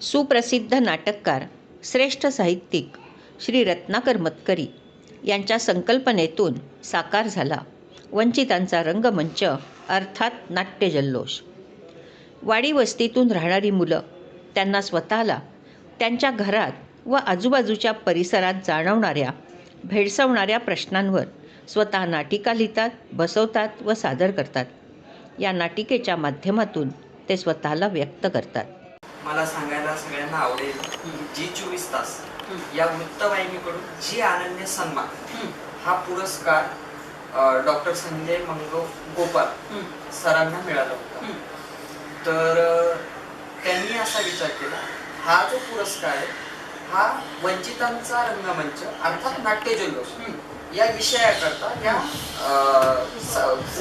सुप्रसिद्ध नाटककार, श्रेष्ठ साहित्यिक श्री रत्नाकर मतकरी यांच्या संकल्पनेतून साकार झाला वंचितांचा रंगमंच अर्थात नाट्यजल्लोष. वाडी वस्तीतून राहणारी मुलं त्यांना स्वतःला त्यांच्या घरात व आजूबाजूच्या परिसरात जाणवणाऱ्या भेडसावणाऱ्या प्रश्नांवर स्वतः नाटिका लिहितात, बसवतात व सादर करतात. या नाटिकेच्या माध्यमातून ते स्वतःला व्यक्त करतात. मला सांगायला सगळ्यांना आवडेल जी 24 तास या वृत्तवाहिनीकडून जी अनन्य सन्मान हा पुरस्कार डॉक्टर संजय मंगो गोपाल सरांना मिळाला होता. तर त्यांनी असा विचार केला, हा जो पुरस्कार आहे हा वंचितांचा रंगमंच अर्थात नाट्यजल्लोष या विषयाकरता या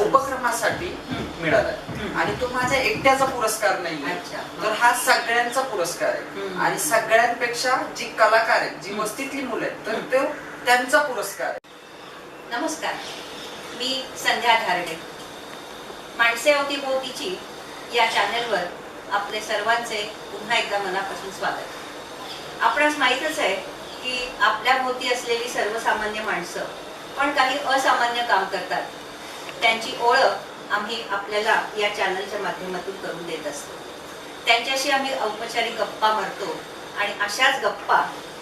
उपक्रमासाठी मिळाला आणि तो माझ्या एकट्याचा पुरस्कार नाही, तर हा सगळ्यांचा पुरस्कार आहे आणि सगळ्यांपेक्षा जी कलाकार आहेत, जी वस्तीतली मुलं आहेत, तर तो त्यांचा पुरस्कार आहे. नमस्कार, मी संध्या धारडे. माणसे अवतीभोवतीची या चॅनलवर आपले सर्वांचे पुन्हा एकदा मनापासून स्वागत. आपणास माहीतच आहे की आपल्या भोवती असलेली सर्वसामान्य माणसं पण काही असामान्य काम करतात. त्यांची ओळख आम्ही आपल्याला या चॅनलच्या माध्यमातून करून देत असतो. त्यांच्याशी आम्ही औपचारिक गप्पा मारतो आणि अशाच गप्पा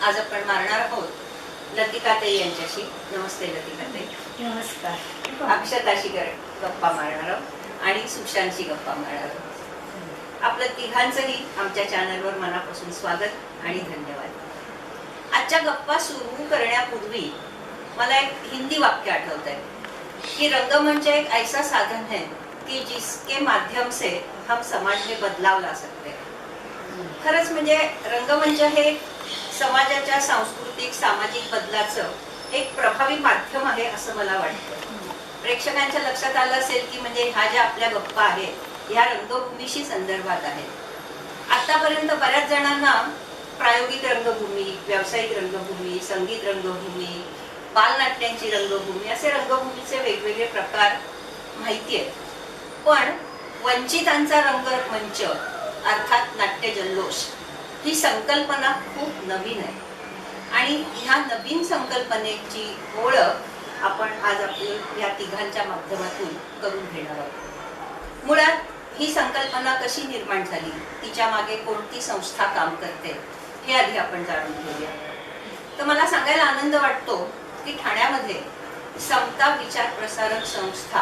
आज आपण मारणार आहोत लतिकाताई यांच्याशी. नमस्ते लतिकाताई. नमस्कार. अक्षताशी गप्पा मारणार आहोत आणि सुशांतशी गप्पा मारणार आहोत. आपलं तिघांचंही आमच्या चॅनलवर मनापासून स्वागत आणि धन्यवाद. आजच्या गप्पा सुरू करण्यापूर्वी मला एक हिंदी वाक्य आठवत आहे कि रंगमंच एक ऐसा साधन है कि जिसके माध्यम से हम समाज में बदलाव ला सकते हैं. खरंच म्हणजे रंगमंच हे समाजाच्या सांस्कृतिक सामाजिक बदलाचं एक प्रभावी माध्यम आहे असं मला वाटतं. प्रेक्षकांच्या लक्षात आलं असेल की म्हणजे ह्या ज्या आपल्या गप्पा आहेत ह्या रंगभूमीशी संदर्भात आहेत. आतापर्यंत बऱ्याच जणांना प्रायोगिक रंगभूमी, व्यावसायिक रंगभूमी, संगीत रंगभूमी, बालनाट्यांची रंगभूमी असे रंगभूमीचे वेगवेगळे प्रकार माहिती आहेत. पण वंचितांचा रंगमंच अर्थात नाट्यजल्लोष ही संकल्पना खूप नवीन आहे आणि ह्या नवीन संकल्पनेची ओळख आपण आज आपल्या या तिघांच्या माध्यमातून करून घेणार आहोत. मुळात ही संकल्पना कशी निर्माण झाली, तिच्या मागे कोणती संस्था काम करते हे आधी आपण जाणून घेऊया. तर मला सांगायला आनंद वाटतो की ठाण्यामध्ये समता विचार प्रसारक संस्था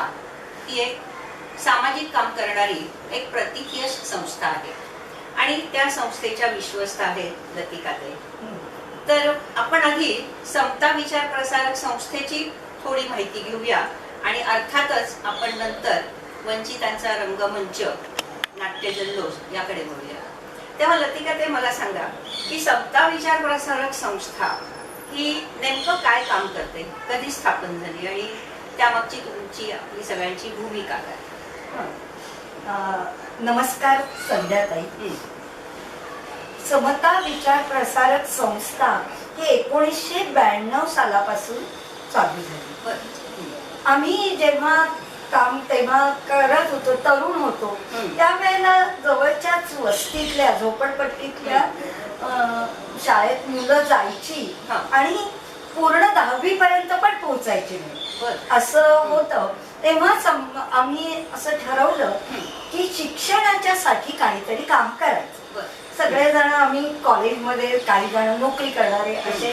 ही एक सामाजिक काम करणारी एक प्रतिकीय संस्था आहे आणि त्या संस्थेच्या विश्वस्त आहेत लतिकाताई. तर आपण आधी समता विचार प्रसारक संस्थेची थोडी माहिती घेऊया आणि अर्थातच आपण नंतर वंचितांचा रंगमंच नाट्यजल्लोष याकडे बोलूया. तेव्हा लतिकाताई मला सांगा की समता विचार प्रसारक संस्था ही नेमकं काय काम करते, कधी स्थापन झाली आणि त्यामागची तुमची आपली सगळ्यांची भूमिका काय? नमस्कार संध्याताई. समता विचार प्रसारक संस्था ही 1992 सालापासून चालू झाली. आम्ही जेव्हा काम तेव्हा करत होतो, तरुण होतो, त्यावेळेला जवळच्याच वस्तीतल्या झोपडपट्टीतल्या शाळेत मुलं जायची आणि पूर्ण 10वी पर्यंत पण पोहोचायची नाही असं होतं. तेव्हा आम्ही असं ठरवलं की शिक्षणाच्या साठी काहीतरी काम करायचं. सगळेजण आम्ही कॉलेजमध्ये, काही जण नोकरी करणारे, असे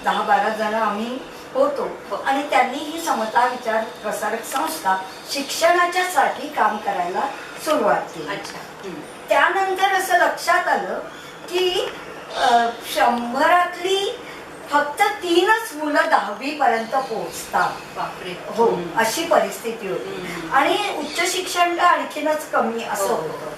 10-12 जण आम्ही होतो आणि त्यांनी ही समता विचार प्रसारक संस्था शिक्षणाच्या साठी काम करायला सुरुवात केली. त्यानंतर असं लक्षात आलं की 100रातली फक्त 3च मुलं 10वी पर्यंत पोहोचतात. हो, अशी परिस्थिती होती आणि उच्च शिक्षण आणखीनच कमी असं होतं.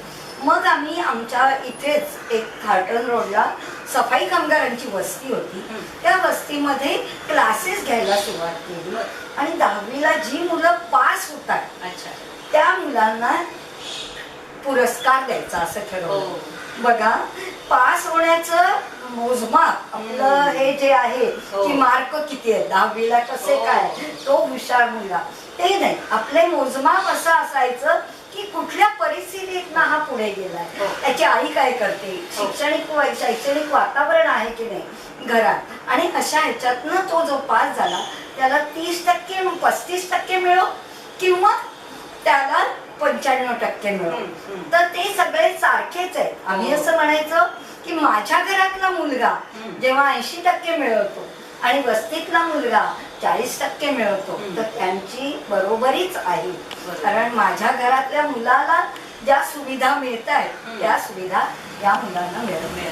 मग आम्ही आमच्या इथेच एक खार्टन रोडला सफाई कामगारांची वस्ती होती, त्या वस्तीमध्ये क्लासेस घ्यायला सुरुवात केली आणि 10वीला जी मुलं पास होतात त्या मुलांना पुरस्कार द्यायचा असं ठरवलं. बघा, पास होण्याचं मोजमाप आपलं हे जे आहे की मार्क किती आहे 10वीला, कसे काय, तो हुशार मुलगा, ते नाही. आपले मोजमाप असं असायचं की कुठल्या परिस्थितीत हा पुढे गेलाय, हो. त्याची आई काय करते, शैक्षणिक वातावरण आहे की नाही घरात, आणि अशा ह्याच्यातनं तो जो पास झाला त्याला 30% 35% मिळो किंवा त्याला 95% मिळो, तर ते सगळे सारखेच आहेत. आम्ही असं म्हणायचं की माझ्या घरातला मुलगा जेव्हा 80% मिळवतो आणि वस्तीतला मुलगा 40% मिळवतो, तर त्यांची बरोबरीच आहे. कारण माझ्या घरातल्या मुलाला ज्या सुविधा मिळत आहेत त्या सुविधा या मुलांना मिळत नाही.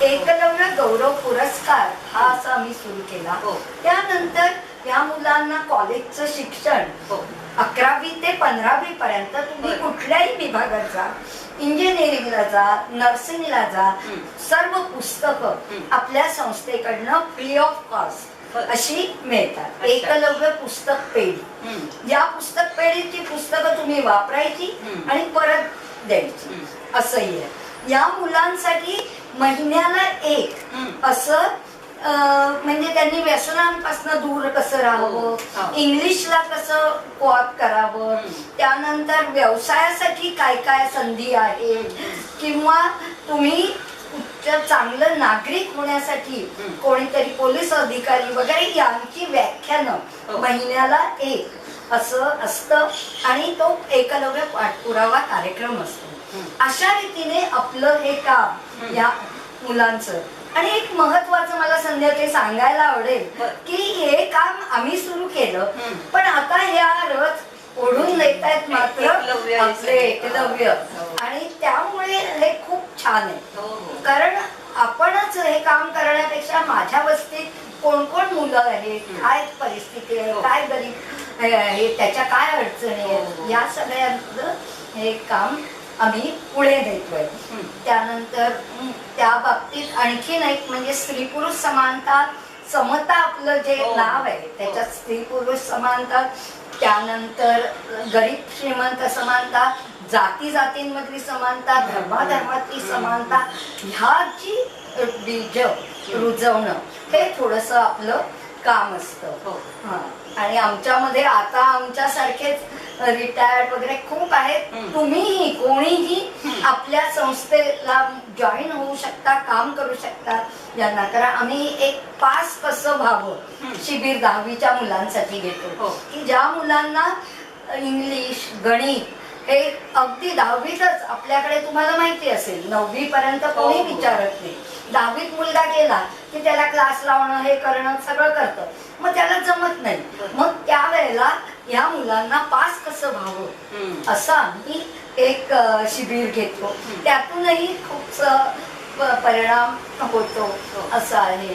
एकलव्य गौरव पुरस्कार हा असा आम्ही सुरू केला. त्यानंतर या मुलांना कॉलेजचं शिक्षण 11वी ते 15वी पर्यंत तुम्ही कुठल्याही विभागात जा, इंजिनिअरिंगला जा, नर्सिंगला जा, सर्व पुस्तकं आपल्या संस्थेकडनं फ्री ऑफ कॉस्ट अशी मिळतात. एकलव्य पुस्तक पेढी, या पुस्तक पेढीची पुस्तकं तुम्ही वापरायची आणि परत द्यायची असंही आहे. या मुलांसाठी महिन्याला एक असं म्हणजे त्यांनी व्यसनांपासून दूर कसं राहावं, इंग्लिशला कसं कोऑप करावं, त्यानंतर व्यवसायासाठी काय काय संधी आहे, किंवा तुम्ही चांगलं नागरिक होण्यासाठी कोणीतरी पोलीस अधिकारी वगैरे यांची व्याख्यानं महिन्याला एक असं असतं आणि तो एकलव्य पाठपुरावा कार्यक्रम असतो. अशा रीतीने आपलं हे काम या मुलांचं. आणि एक महत्वाचं मला संध्या ते सांगायला आवडेल की हे काम आम्ही सुरू केलं, पण आता ह्या रथ ओढून नेत आहेत मात्र आपले एकलव्य, आणि त्यामुळे हे खूप छान आहे. कारण आपणच हे काम करण्यापेक्षा माझ्या वस्तीत कोण कोण मुलं आहेत, काय परिस्थिती आहे, काय गरीब आहे, त्याच्या काय अडचणी आहेत, या सगळ्यांचं हे काम आम्ही पुढे नेतोय. त्यानंतर त्या बाबतीत आणखीन एक म्हणजे स्त्री पुरुष समानता समता आपलं जे नाव आहे त्याच्यात स्त्री पुरुष समानता, त्यानंतर गरीब श्रीमंत समानता, जाती जातींमधली समानता, धर्माधर्मातली समानता, ह्याची बीज रुजवणं हे थोडस आपलं काम असतं. आणि आमच्यामध्ये आता आमच्यासारखेच रिटायर्ड वगैरे खूप आहेत. तुम्हीही कोणीही आपल्या संस्थेला जॉईन होऊ शकता, काम करू शकता यांना. कारण आम्ही एक पास कसं व्हावं शिबिर 10वीच्या मुलांसाठी घेतो, की ज्या मुलांना इंग्लिश गणित हे अगदी 10वीतच आपल्याकडे तुम्हाला माहिती असेल 9वी पर्यंत कोणी विचारत नाही. 10वीत मुलगा गेला की त्याला क्लास लावणं हे करणं सगळं करतं, मग त्याला जमत नाही. मग त्यावेळेला या मुलांना पास कसं व्हावं असं आम्ही एक शिबिर घेतो. त्यातूनही खूप परिणाम होतो असं आहे.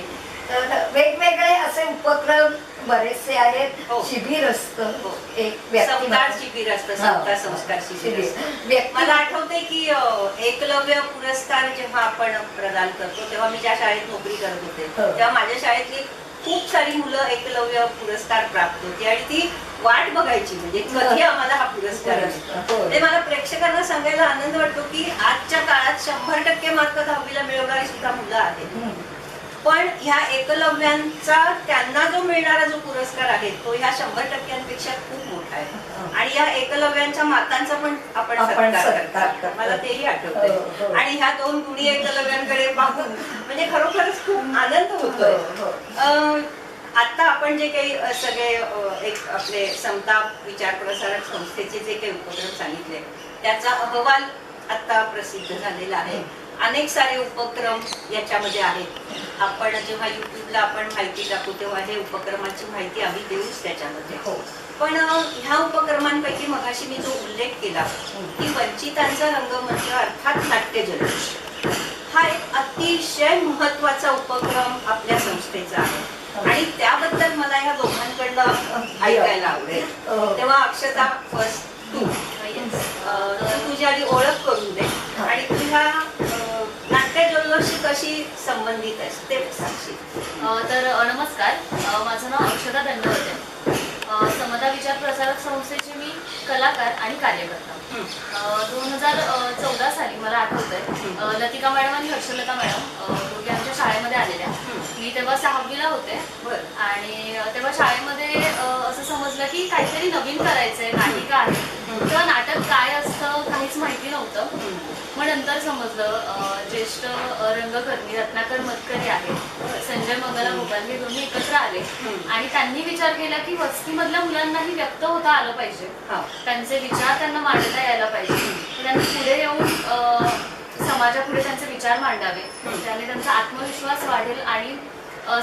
तर वेगवेगळे असे उपक्रम बरेचसे आहेत. शिबिर असतं, एक शिबिर असतं, समता संस्कार शिबिर. मला आठवते की एकलव्य पुरस्कार जेव्हा आपण प्रदान करतो तेव्हा मी ज्या शाळेत नोकरी करत होते तेव्हा माझ्या शाळेतली खूप सारी मुलं एकलव्य पुरस्कार प्राप्त होती आणि ती वाट बघायची म्हणजे कधी आम्हाला हा पुरस्कार मिळतो. ते मला प्रेक्षकांना सांगायला आनंद वाटतो की आजच्या काळात 100% मार्क 10वीला मिळवणारी सुद्धा मुलं आहेत, पण ह्या एकलव्यांचा त्यांना जो मिळणारा जो पुरस्कार आहे तो ह्या 100%पेक्षा खूप मोठा आहे. आणि या एकलव्यांच्या मातांचा पण आपण सत्कार करतो, मला तेही आठवतंय. आणि ह्या 2 गुणी एकलव्यांकडे पाहून म्हणजे खरोखरच खूप आनंद होतोय. आता आपण जे काही सगळे एक आपले समता विचार प्रसारक संस्थेचे जे काही उपक्रम सांगितले त्याचा अहवाल आता प्रसिद्ध झालेला आहे. अनेक सारे उपक्रम याच्यामध्ये आहेत. आपण जेव्हा युट्यूबला आपण माहिती टाकू तेव्हा हे उपक्रमाची माहिती आम्ही देऊच त्याच्यामध्ये. पण ह्या उपक्रमांपैकी मगाशी मी जो उल्लेख केला की वंचितांचा रंगमंच अर्थात नाट्यजल हा एक अतिशय महत्वाचा उपक्रम आपल्या संस्थेचा आहे. आणि त्याबद्दल मला ह्या दोघांकडनं ऐकायला आवडेल. तेव्हा अक्षता फर्स्ट तू तुझी आधी ओळख करून दे आणि तुझ्या नाट्यजल्लोषी कशी संबंधित आहेस ते सांगशील. तर नमस्कार, माझं नाव अक्षता दंडवते. समता विचार प्रसारक संस्थेचे मी कलाकार आणि कार्यकर्ता. 2014 साली मला आठवतंय लतिका मॅडम आणि हर्षलता मॅडम दोघे आमच्या शाळेमध्ये आलेल्या. मी तेव्हा 6वीला होते बरं. आणि तेव्हा शाळेमध्ये असं समजलं की काहीतरी नवीन करायचंय, नाटिका आहे. तेव्हा नाटक काय असतं काहीच माहिती नव्हतं. मग नंतर समजलं ज्येष्ठ रंगकर्मी रत्नाकर मतकरी आहेत, संजय मंगला गोपाल, हे दोन्ही एकत्र आले आणि त्यांनी विचार केला की वस्तीमधल्या मुलांनाही व्यक्त होता आलं पाहिजे, त्यांचे विचार त्यांना मांडता यायला पाहिजे. त्यांनी पुढे येऊन समाजापुढे त्यांचे विचार मांडावे, त्याने त्यांचा आत्मविश्वास वाढेल आणि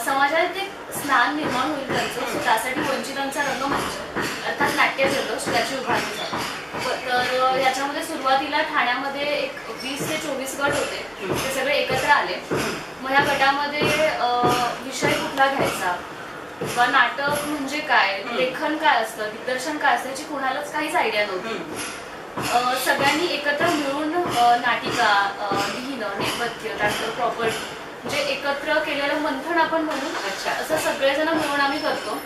समाजात एक स्नान निर्माण होईल त्यांचं. त्यासाठी वंचितांचा रंगमंच अर्थात नाट्यजल्लोष त्याची उभारणी झाली. तर याच्यामध्ये सुरुवातीला ठाण्यामध्ये एक 20 ते 24 गट होते, ते सगळे एकत्र आले. मग ह्या गटामध्ये विषय कुठला घ्यायचा किंवा नाटक म्हणजे काय, लेखन काय असतं, दिग्दर्शन काय असतं याची कोणालाच काहीच आयडिया नव्हती. सगळ्यांनी एकत्र मिळून नाटिका लिहिणं, नेपथ्य, त्यानंतर प्रॉपर्टी, म्हणजे एकत्र केलेलं मंथन आपण म्हणून असं सगळेजण मिळून आम्ही करतो.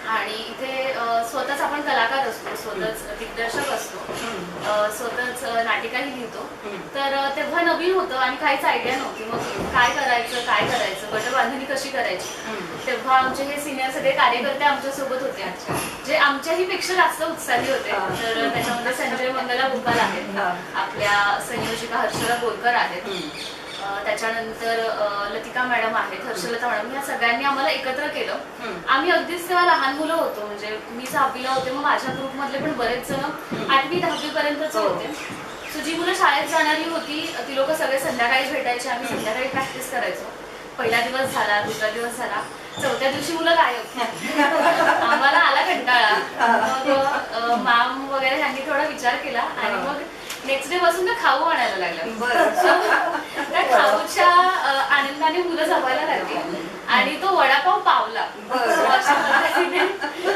आणि इथे स्वतःच आपण कलाकार असतो, स्वतःच दिग्दर्शक असतो, स्वतःच नाटिकाही लिहितो. तर तेव्हा नवीन होतं आणि काहीच आयडिया नव्हती. मग काय करायचं गटबांधणी कशी करायची. तेव्हा आमचे हे सिनियर सगळे कार्यकर्ते आमच्यासोबत होते, जे आमच्याही पेक्षा जास्त उत्साही होते. तर त्याच्यामध्ये संजय मंगला गोपाल आहेत, आपल्या संयोजिका हर्षदा बोरकर आहेत, त्याच्यानंतर लतिका मॅडम आहेत, हर्षलता मॅडम, या सगळ्यांनी आम्हाला एकत्र केलं. आम्ही अगदीच तेव्हा लहान मुलं होतो, म्हणजे मी 6वीला होते, मग माझ्या ग्रुपमधले पण बरेच जण 8वी 10वी पर्यंतचे होते. सो जी मुलं शाळेत जाणारी होती ती लोक सगळे संध्याकाळी भेटायचे, आम्ही संध्याकाळी प्रॅक्टिस करायचो. पहिला दिवस झाला, दुसरा दिवस झाला, चौथ्या दिवशी मुलं गायब. आम्हाला आला कंटाळा. मग मॅम वगैरे ह्यांनी थोडा विचार केला आणि मग नेक्स्ट डे पासून ते खाऊ आणायला लागला. त्या खाऊच्या आनंदाने मुलं जमायला लागली आणि तो वडापाव पावला.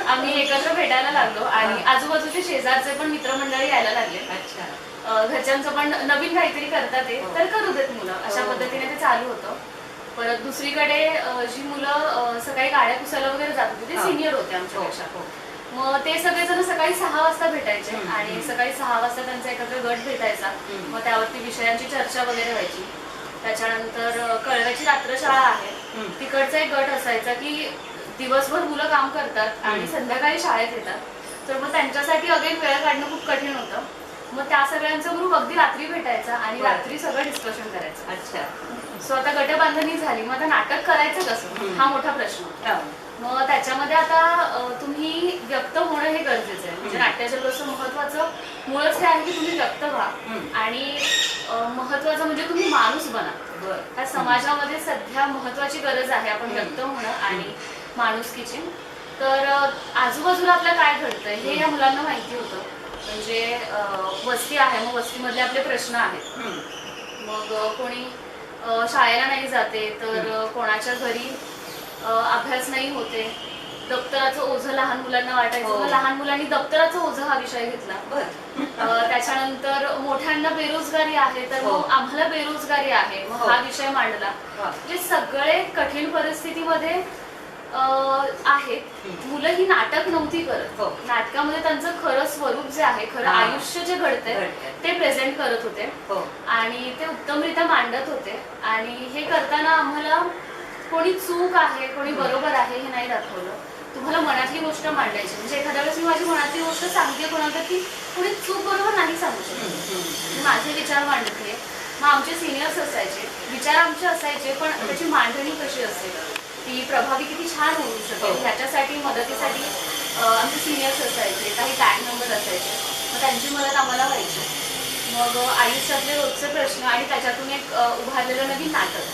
आम्ही एकत्र भेटायला लागलो आणि आजूबाजूचे शेजारचे पण मित्रमंडळी यायला लागले. घरच्यांचं पण नवीन काहीतरी करतात ते तर करू देत मुलं, अशा पद्धतीने ते चालू होतं. परत दुसरीकडे जी मुलं सकाळी गाड्या पुसायला वगैरे जात होती ते सिनियर होते आमच्यापेक्षा. मग ते सगळेजण सकाळी 6 वाजता भेटायचे आणि सकाळी 6 वाजता त्यांचा एकत्र गट भेटायचा. मग त्यावरती विषयांची चर्चा वगैरे व्हायची. त्याच्यानंतर कळव्याची रात्रशाळा आहे, तिकडचा एक गट असायचा की दिवसभर मुलं काम करतात आणि संध्याकाळी शाळेत येतात. तर मग त्यांच्यासाठी अगेन वेळ काढणं खूप कठीण होतं. मग त्या सगळ्यांचा ग्रुप अगदी रात्री भेटायचा आणि रात्री सगळं डिस्कशन करायचं. सो आता गटबांधणी झाली, मग आता नाटक करायचं कसं हा मोठा प्रश्न. मग त्याच्यामध्ये आता तुम्ही व्यक्त होणं हे गरजेचं आहे. म्हणजे नाट्यजल्लोषचं महत्वाचं मुळच हे आहे की तुम्ही व्यक्त व्हा आणि महत्वाचं म्हणजे तुम्ही माणूस बना. त्या समाजामध्ये सध्या महत्वाची गरज आहे आपण व्यक्त होणं आणि माणुसकीची. तर आजूबाजूला आपल्या काय घडतंय हे या मुलांना माहिती होतं. म्हणजे वस्ती आहे, मग वस्तीमधले आपले प्रश्न आहेत. मग कोणी शाळेला नाही जाते, तर कोणाच्या घरी अभ्यास नाही होते, दप्तराचं ओझं लहान मुलांना वाटायचं, मग लहान मुलांनी दप्तराचं ओझं हा विषय घेतला. त्याच्यानंतर मोठ्यांना बेरोजगारी आहे, तर मग आम्हाला बेरोजगारी आहे, मग हा विषय मांडला. म्हणजे सगळे कठीण परिस्थितीमध्ये आहेत. मुलं ही नाटक नव्हती करत, नाटकामध्ये त्यांचं खरं स्वरूप जे आहे, खरं आयुष्य जे घडतंय ते प्रेझेंट करत होते आणि ते उत्तमरित्या मांडत होते. आणि हे करताना आम्हाला कोणी चूक आहे कोणी बरोबर आहे हे नाही दाखवलं. तुम्हाला मनातली गोष्ट मांडायची. म्हणजे एखाद्या वेळेस मी माझी मनातली गोष्ट सांगते कोणाला की कोणी चूक बरोबर नाही सांगू शकत. माझे विचार मांडते. मग आमचे सिनियर्स असायचे, विचार आमचे असायचे, पण त्याची मांडणी कशी असेल, ती प्रभावी किती छान होऊ शकेल ह्याच्यासाठी मदतीसाठी आमचे सिनियर्स असायचे, काही टॅग नंबर असायचे. मग त्यांची मदत आम्हाला व्हायची. मग आयुष्यातले रोजचे प्रश्न आणि त्याच्यातून एक उभारलेलं नवीन नाटक.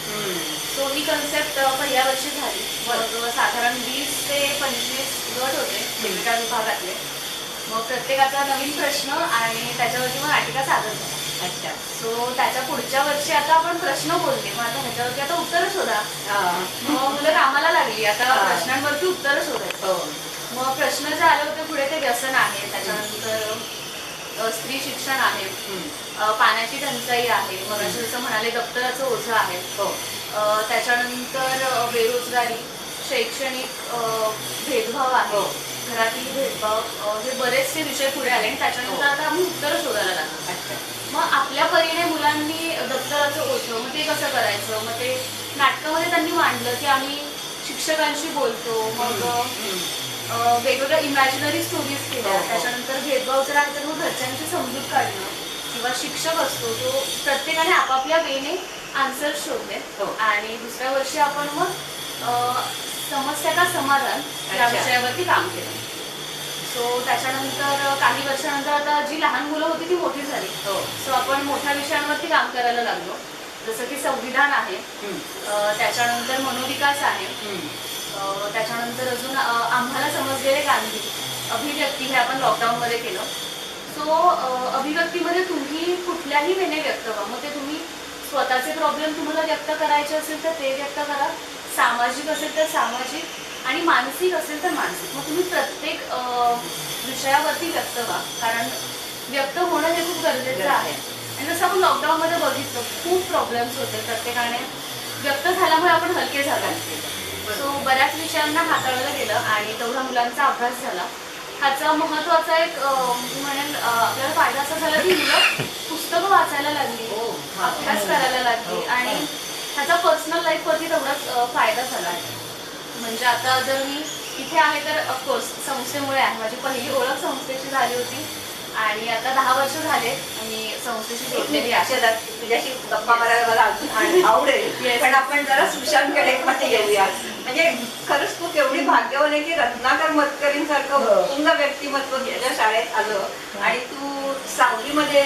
सो ही कन्सेप्ट पहिल्या वर्षी झाली. मग साधारण 20 ते 25 गट होते वेगवेगळ्या विभागातले. मग प्रत्येकाचा नवीन प्रश्न आणि त्याच्यावरती मग नाटिका सादर झाला. सो त्याच्या पुढच्या वर्षी आता आपण प्रश्न बोलले, मग आता ह्याच्यावरती आता उत्तर शोधा. मग मुलं कामाला लागली, आता प्रश्नांवरती उत्तर शोधायचं. मग प्रश्न जे आले होते पुढे ते व्यसन आहे, त्याच्यानंतर स्त्री शिक्षण आहे, पाण्याची टंचाई आहे, मग जसं म्हणाले दप्तराचं ओझं आहे, त्याच्यानंतर बेरोजगारी, शैक्षणिक भेदभाव आहे, घरातील भेदभाव, हे बरेचसे विषय पुढे आले. आणि त्याच्यानंतर आता आम्ही उत्तर शोधायला लागलो. मग आपल्या परीने मुलांनी दप्तराचं ओझं मग ते कसं करायचं, मग ते नाटकामध्ये मांडलं की आम्ही शिक्षकांशी बोलतो, मग वेगवेगळ्या इमॅजिनरी स्टोरीज केल्या, त्याच्यानंतर भेदभाव जर आहे तर मग घरच्यांची समजूत काढणं, किंवा शिक्षक असतो तो प्रत्येकाने आपापल्या वेने आन्सर शोधले. आणि दुसऱ्या वर्षी आपण मग समस्या का समाधान या विषयावरती काम केलं. सो त्याच्यानंतर काही वर्षानंतर आता जी लहान मुलं होती ती मोठी झाली, सो आपण मोठ्या विषयांवरती काम करायला लागलो, जसं की संविधान आहे, त्याच्यानंतर मनोविकास आहे, त्याच्यानंतर अजून आम्हाला समजलेले गांधी अभिव्यक्ती हे आपण लॉकडाऊनमध्ये केलं. सो अभिव्यक्तीमध्ये तुम्ही कुठल्याही वेने व्यक्त व्हा, मग ते तुम्ही स्वतःचे प्रॉब्लेम तुम्हाला व्यक्त करायचे असेल तर ते व्यक्त करा, सामाजिक असेल तर सामाजिक, आणि मानसिक असेल तर मानसिक. मग तुम्ही प्रत्येक विषयावरती व्यक्त व्हा, कारण व्यक्त होणं हे खूप गरजेचं आहे. आणि जसं आपण लॉकडाऊनमध्ये बघितलं खूप प्रॉब्लेम्स होते, प्रत्येकाने व्यक्त झाल्यामुळे आपण हलके झालो. सो बऱ्याच विषयांना हाताळलं गेलं आणि तेवढा मुलांचा अभ्यास झाला. ह्याचा महत्त्वाचा एक म्हणेल आपल्याला फायदा असा झाला की मुलं पुस्तकं वाचायला लागली, अभ्यास करायला लागली, आणि ह्याचा पर्सनल लाईफवरती तेवढाच फायदा झाला आहे. म्हणजे आता जर मी इथे आहे तर ऑफकोर्स संस्थेमुळे आहे. माझी पहिली ओळख संस्थेची झाली होती आणि आता 10 वर्ष झाले मी संस्थेशी जोडलेली आहे. तुझ्याशी गप्पा मारायला मला अजून आवडेल, पण आपण जरा सुशांतकडे मध्ये येऊया. म्हणजे खरंच तू केवढी भाग्यवान आहे की रत्नाकर मतकरींसारखं उत्तुंग व्यक्तिमत्व तुझ्या शाळेत आलं आणि तू सांगलीमध्ये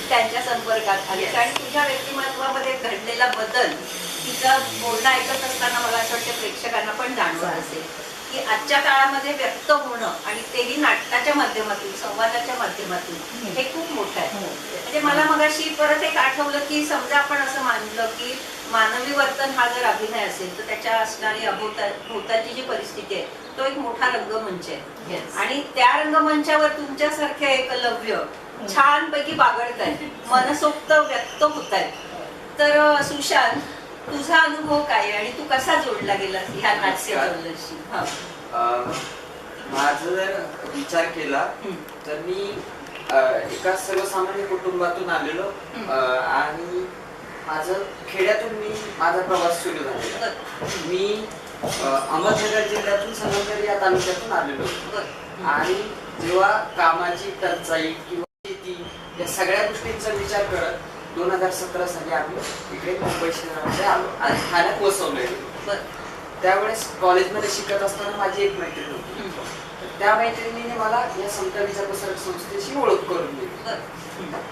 त्यांच्या संपर्कात आलीस, आणि तुझ्या व्यक्तिमत्वामध्ये घडलेला बदल तिचं बोलणं ऐकत असताना मला असं वाटतं प्रेक्षकांना पण जाणवत असेल की आजच्या काळामध्ये व्यक्त होणं, आणि तेही नाटकाच्या माध्यमातून, संवादाच्या माध्यमातून, हे खूप मोठं आहे. म्हणजे मला मगाशी परत एक आठवलं की समजा आपण असं मानलं की मानवी वर्तन हा जर अभिनय असेल तर त्याच्या असणारी भोवताची जी परिस्थिती आहे तो एक मोठा रंगमंच आहे, आणि त्या रंगमंचावर तुमच्यासारखे एकलव्य छानपैकी बागडत आहे, मनसोक्त व्यक्त होत आहे. तर सुशांत, तुझा अनुभव काय आणि तू कसा जोडला गेलास ह्या नाट्य जल्लोषी? माझं जर विचार केला तर मी एका सर्वसामान्य कुटुंबातून आलेलो, आणि माझं खेड्यातून माझा प्रवास सुरू झालेला. मी अहमदनगर जिल्ह्यातून संगमनेर या तालुक्यातून आलेलो, आणि जेव्हा कामाची टंचाई किंवा शेती या सगळ्या गोष्टींचा विचार करत 2017 साली आम्ही इकडे मुंबई शहरामध्ये आलो आणि ठाण्यात वसवलेलो. त्यावेळेस कॉलेजमध्ये शिकत असताना माझी एक मैत्रीण होती. त्या मैत्रिणीने मला या संत विचारप्रसारक संस्थेशी ओळख करून दिली.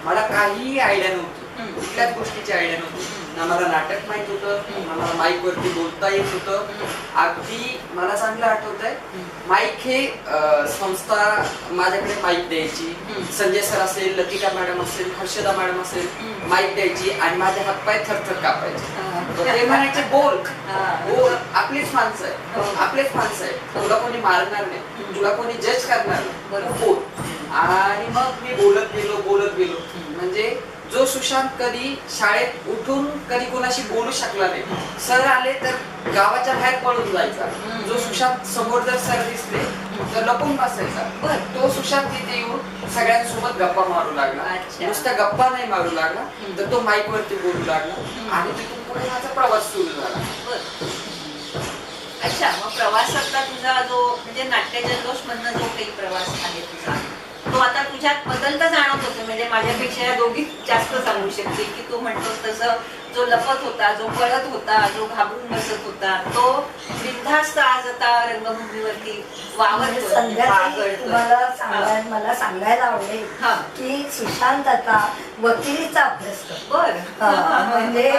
मला काहीही आयडिया नव्हती, कुठल्याच गोष्टीची आयडिया नव्हती. ना मला नाटक माहित होतं, ना मला माईक वरती बोलता येत होतं. अगदी मला चांगलं आठवत आहे, माईक हे संस्था माझ्याकडे माईक द्यायची. संजय सर असेल, लतिका मॅडम असेल, हर्षदा मॅडम असेल, माईक द्यायची आणि माझे हातपाय थरथर कापायचे. ते म्हणायचे बोल बोल, आपलीच माणसं आहे, आपलेच माणसं आहे, तुला कोणी मारणार नाही, तुला कोणी जज करणार नाही, बोल. आणि मग मी बोलत गेलो. म्हणजे जो सुशांत कधी शाळेत उठून कधी कोणाशी बोलू शकला नाही, सर आले तर गावाच्या बाहेर पळून जायचा. जो सुशांत समोर जर सर दिसले तर लपून बसायचा. तो सुशांत तिथे येऊन सगळ्यांसोबत गप्पा मारू लागला. नुसत्या गप्पा नाही मारू लागला तर तो माईक वरती बोलू लागला, आणि तिथून पुढे माझा प्रवास सुरू झाला. अच्छा, मग प्रवासातला तुझा जो म्हणजे नाट्य जल्लोष मधनं जो काही प्रवास आहे तुझा, तो आता तुझ्यात बदल तर जाणवत होतो. म्हणजे माझ्यापेक्षा या दोघी जास्त सांगू शकते की तू म्हणतोस तसं जो लपत होता, जो पळत होता, जो घाबरून बसत होता, तो बिनधास्त आज आता रंगभूमीवरती मला सांगायला आवडेल की सुशांत आता वकिलीचा अभ्यास करतो. म्हणजे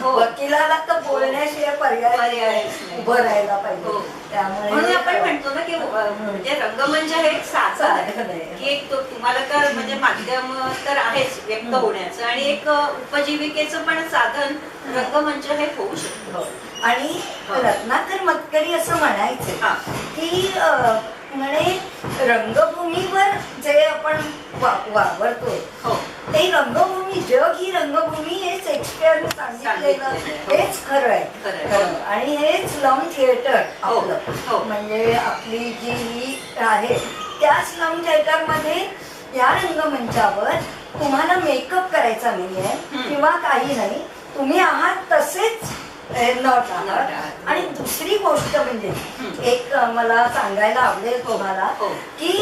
वकिलाला तर बोलण्याशिवाय पर्याय उभं राहायला पाहिजे. त्यामुळे आपण म्हणतो ना की म्हणजे रंगमंच हे एक साधन आहे की एक तुम्हाला तर म्हणजे माध्यम तर आहेच व्यक्त होण्याचं, आणि एक उपजीविकेचं पण साधन रंगमंच हे होऊ शकतो. आणि रत्नाकर मतकरी असं म्हणायचं की म्हणे रंगभूमीवर जे आपण वावरतोय ते रंगभूमी, जग ही रंगभूमी हे शेक्सपियरने सांगितलेलं हेच खरं आहे. आणि हेच स्लम थिएटर आपलं, म्हणजे आपली जी ही आहे त्या स्लम थिएटर मध्ये या रंगमंचावर तुम्हाला मेकअप करायचा नाहीये किंवा काही नाही, तुम्ही आहात तसेच न टाळत. आणि दुसरी गोष्ट म्हणजे एक मला सांगायला आवडेल तुम्हाला हो. की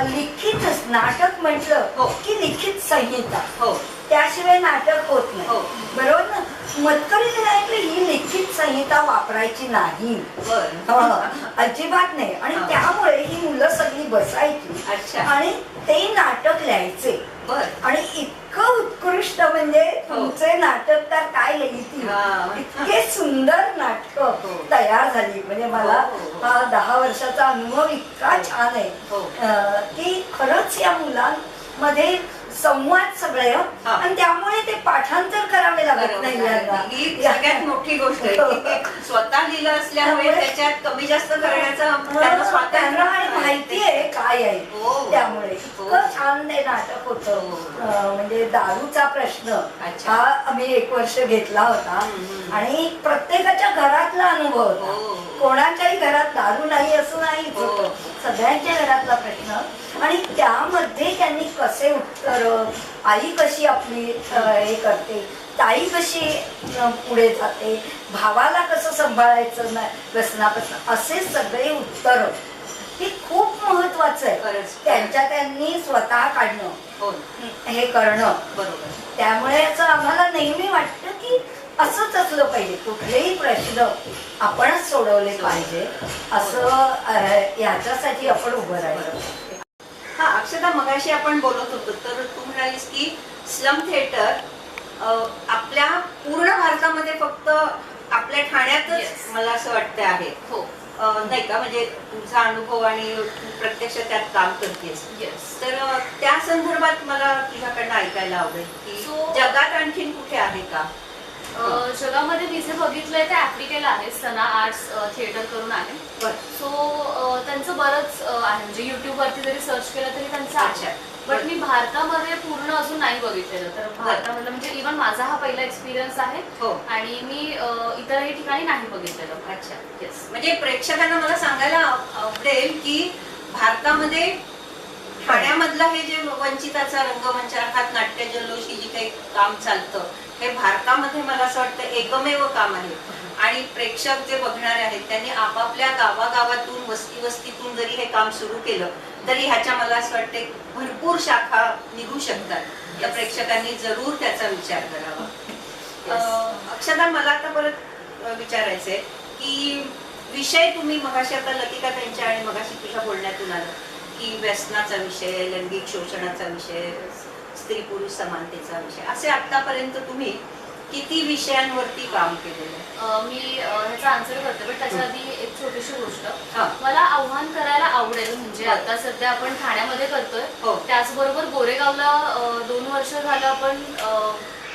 लिखित नाटक म्हटलं हो. की लिखित संहिता, हो त्याशिवाय नाटक होत हो. नाही. बरोबर ना? मतकरी नाही ही लिखित संहिता वापरायची नाही, बर अजिबात नाही. आणि हा. त्यामुळे ही मुलं सगळी बसायची अच्छा. आणि ते नाटक लिहायचे. बर आणि इतकं उत्कृष्ट म्हणजे हो. तुमचे नाटककार काय लिहितील, हा. इतके सुंदर नाटक हो. तयार झाली. म्हणजे मला हो, हो. हा 10 वर्षाचा अनुभव इतका छान आहे हो. की खरंच या मुलांमध्ये संवाद सगळे हा. आणि त्यामुळे ते पाठांतर करावे लागत नाही यांना. ही सगळ्यात मोठी गोष्ट आहे की ते स्वतः लिहिलं असल्यामुळे त्यामुळे- त्याच्यात कमी जास्त करण्याचं त्यांना त्यांना स्वातंत्र्य आणि माहिती आहे काय आहे. हो. त्यामुळे हो. इतकं छान ते नाटक होतं. हो. म्हणजे दारूचा प्रश्न अच्छा. हा आम्ही 1 वर्ष घेतला होता आणि प्रत्येकाच्या घरातला अनुभव होता. हो. कोणाच्याही घरात दारू नाही असं नाहीच हो. होतं, सगळ्यांच्या घरातला प्रश्न. आणि त्यामध्ये त्यांनी कसे उत्तर, आई कशी आपली हे करते, ताई कशी पुढे जाते, भावाला कसं सांभाळायचं व्यसनापासून, असे सगळे उत्तर हे खूप महत्वाचं आहे. खरंच. त्यांनी स्वतः काढणं, हो हे करणं. बरोबर. त्यामुळे असं आम्हाला नेहमी वाटतं की असंच असलं पाहिजे, कुठलेही प्रश्न आपणच सोडवले पाहिजे असं याच्यासाठी आपण उभं राहिलो. हा अक्षता, मगाशी आपण बोलत होतो तर तू म्हणालीस की स्लम थिएटर आपल्या पूर्ण भारतामध्ये फक्त आपल्या ठाण्यातच Yes. मला असं वाटतं आहे. हो नाही का, म्हणजे तुझा अनुभव आणि तू प्रत्यक्ष त्यात काम करतेस. येस. तर त्या संदर्भात मला तुझ्याकडनं ऐकायला आवडेल की So- जगात आणखीन कुठे आहे का? जगामध्ये मी जे बघितलंय ते आफ्रिकेला आहे, सना आर्ट्स थिएटर करून आहे. बरं. सो त्यांचं बरंच आहे, म्हणजे YouTube वरती जरी सर्च केलं तरी त्यांचं अच्छा. आहे. बट मी भारतामध्ये पूर्ण अजून नाही बघितलेलं. तर भारतामधलं म्हणजे इव्हन माझा हा पहिला एक्सपिरियन्स आहे हो. आणि मी इतरही ठिकाणी नाही बघितलेलं. अच्छा. येस. म्हणजे प्रेक्षकांना मला सांगायला आवडेल की भारतामध्ये ठाण्यामधलं हे जे वंचिताचा रंगमंच अर्थात नाट्य जल्लोष ही जी काही काम चालतं हे भारतामध्ये मला असं वाटतं एकमेव काम आहे. आणि प्रेक्षक जे बघणारे आहेत त्यांनी आपापल्या गावागावातून वस्तीतून जरी हे काम सुरू केलं तरी ह्याच्या मला असं वाटते भरपूर शाखा निघू शकतात. त्या प्रेक्षकांनी जरूर त्याचा विचार करावा. अक्षता, मला आता परत विचारायचंय की विषय तुम्ही मगाशी आता लतिका त्यांच्या आणि मगाशी तुझ्या बोलण्यातून आलं की व्यसनाचा विषय, लैंगिक शोषणाचा विषय, स्त्री पुरुष समानतेचा विषय, असे आतापर्यंत तुम्ही किती विषयांवरती काम केलेलं आहे? मी ह्याचा आन्सर करते, पण त्याच्या आधी एक छोटीशी गोष्ट हा. मला आव्हान करायला आवडेल. म्हणजे आता सध्या आपण ठाण्यामध्ये करतोय, हो. त्याचबरोबर गोरेगावला 2 वर्ष झालं आपण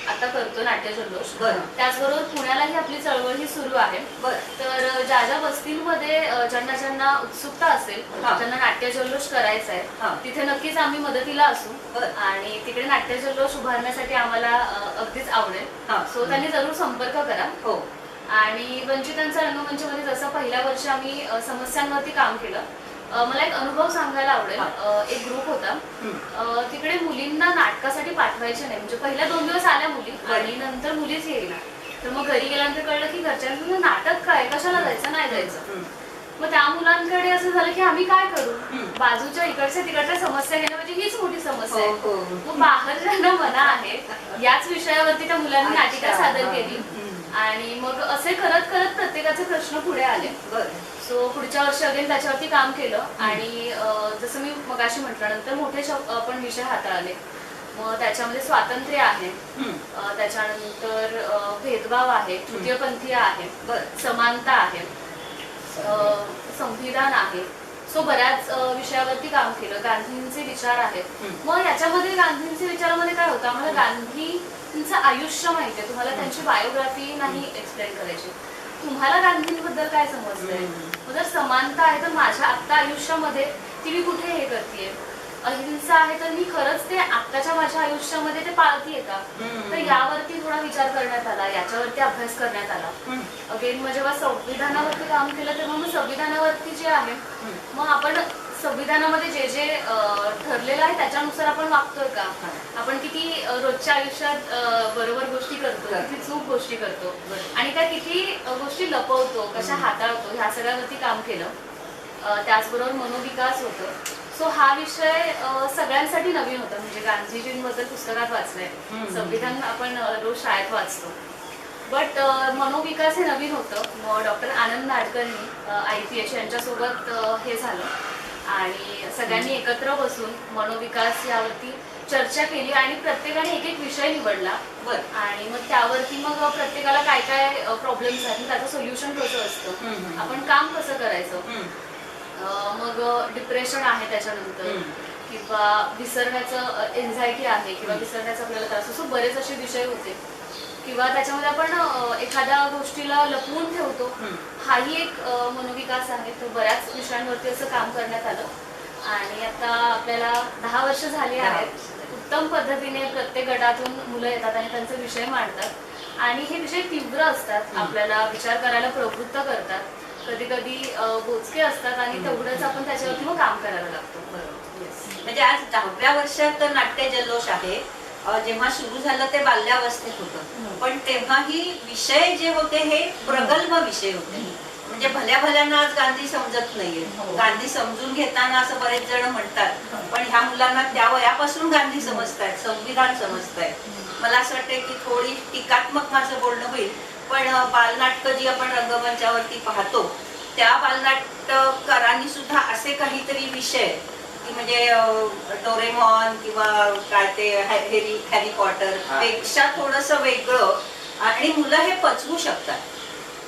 आता करतो नाट्य जल्लोष. बरं. त्याचबरोबर पुण्यालाही आपली चळवळ ही सुरू आहे. बरं. तर ज्या ज्या वस्तींमध्ये ज्यांना ज्यांना उत्सुकता असेल, हा. ज्यांना नाट्य जल्लोष करायचा हा. आहे, तिथे नक्कीच आम्ही मदतीला असू. बरं. आणि तिकडे नाट्य जल्लोष उभारण्यासाठी आम्हाला अगदीच आवडेल. हा. सो त्यांनी जरूर संपर्क करा. हो. आणि वंचितांचा रंगमंचमध्ये जसं पहिल्या वर्षी आम्ही समस्यांवरती काम केलं, मला एक अनुभव सांगायला आवडेल. एक ग्रुप होता, तिकडे मुलींना नाटकासाठी पाठवायचे नाही. म्हणजे पहिल्या 2 दिवस आल्या मुली आणि नंतर मुलीच येईना. तर मग घरी गेल्यानंतर कळलं की घरच्यांना नाटक काय, कशाला जायचं, नाही जायचं. मग त्या मुलांकडे असं झालं की आम्ही काय करू, बाजूच्या इकडच्या तिकडच्या समस्या घेणं म्हणजे हीच मोठी समस्या आहे. हो. मग बाहेर ज्यांना मना आहे याच विषयावरती त्या मुलांनी नाटिका सादर केली. आणि मग असे करत करत प्रत्येकाचे प्रश्न पुढे आले. सो पुढच्या वर्षी अगेन त्याच्यावरती काम केलं. आणि जसं मी मगाशी म्हटल्यानंतर मोठे आपण विषय हाताळले. मग त्याच्यामध्ये स्वातंत्र्य आहे, त्याच्यानंतर भेदभाव आहे, तृतीयपंथीय आहे, समानता आहे, संविधान आहे. सो बऱ्याच विषयावरती काम केलं. गांधींचे विचार आहेत. मग याच्यामध्ये गांधींचे विचारामध्ये काय होतं, आम्हाला गांधींचं आयुष्य माहिती आहे, तुम्हाला त्यांची बायोग्राफी नाही एक्सप्लेन करायची. तुम्हाला गांधींबद्दल काय समजतंय. मग जर समानता आहे तर माझ्या आत्ता आयुष्यामध्ये ती मी कुठे हे करतेय. अहिंसा आहे तर मी खरंच ते आत्ताच्या माझ्या आयुष्यामध्ये ते पाळतीये का. तर यावरती थोडा विचार करण्यात आला, याच्यावरती अभ्यास करण्यात आला. अगेन मग जेव्हा संविधानावरती काम केलं तेव्हा मग संविधानावरती जे आहे, मग आपण संविधानामध्ये जे जे ठरलेलं आहे त्याच्यानुसार आपण वागतोय का, आपण किती रोजच्या आयुष्यात बरोबर गोष्टी करतो, किती चूक गोष्टी करतो आणि त्या किती गोष्टी लपवतो, कशा हाताळतो, ह्या सगळ्यावरती काम केलं. त्याचबरोबर मनोविकास होतं. सो हा विषय सगळ्यांसाठी नवीन होता. म्हणजे गांधीजींबद्दल पुस्तकात वाचलंय, संविधान आपण रोज शाळेत वाचतो, बट मनोविकास हे नवीन होतं. मग डॉक्टर आनंद नाडकर्णी IPH यांच्यासोबत हे झालं आणि सगळ्यांनी एकत्र बसून मनोविकास यावरती चर्चा केली आणि प्रत्येकाने एक एक विषय निवडला. आणि मग त्यावरती मग प्रत्येकाला काय काय प्रॉब्लेम्स आहेत, त्याचं सोल्युशन कसं असतं, आपण काम कसं करायचं, मग डिप्रेशन आहे त्याच्यानंतर, किंवा विसरण्याचं एन्झायटी आहे, किंवा विसरण्याचा आपल्याला त्रास असो, बरेच असे विषय होते. किंवा त्याच्यामध्ये आपण एखाद्या गोष्टीला लपवून ठेवतो, हाही एक मनोविकास आहे. तर बऱ्याच विषयांवरती असं काम करण्यात आलं आणि आता आपल्याला 10 वर्ष झाली आहेत. उत्तम पद्धतीने प्रत्येक गटातून मुलं येतात आणि त्यांचे विषय मांडतात आणि हे विषय तीव्र असतात, आपल्याला विचार करायला प्रवृत्त करतात, कधी कधी बोचके असतात आणि तेवढंच आपण त्याच्यावरती मग काम करायला लागतो. म्हणजे आज 10व्या वर्षात नाट्य जल्लोष आहे. जेव्हा सुरू झालं ते बाल्यावस्थेत होतं, पण तेव्हाही विषय जे होते हे प्रगल्भ विषय होते. म्हणजे भल्या भल्यांना आज गांधी समजत नाहीये. गांधी समजून घेताना असं बरेच जण म्हणतात, पण ह्या मुलांना त्या वयापासून गांधी समजतायत, संविधान समजतायत. मला असं वाटतं की थोडी टीकात्मक माझं बोलणं होईल, पण बालनाटकं जी आपण रंगमंचावरती पाहतो त्या बालनाटककारांनी सुद्धा असे काहीतरी विषय की म्हणजे डोरेमॉन किंवा काय ते हॅरी पॉटर पेक्षा थोडंसं वेगळं आणि मुलं हे पचवू शकतात.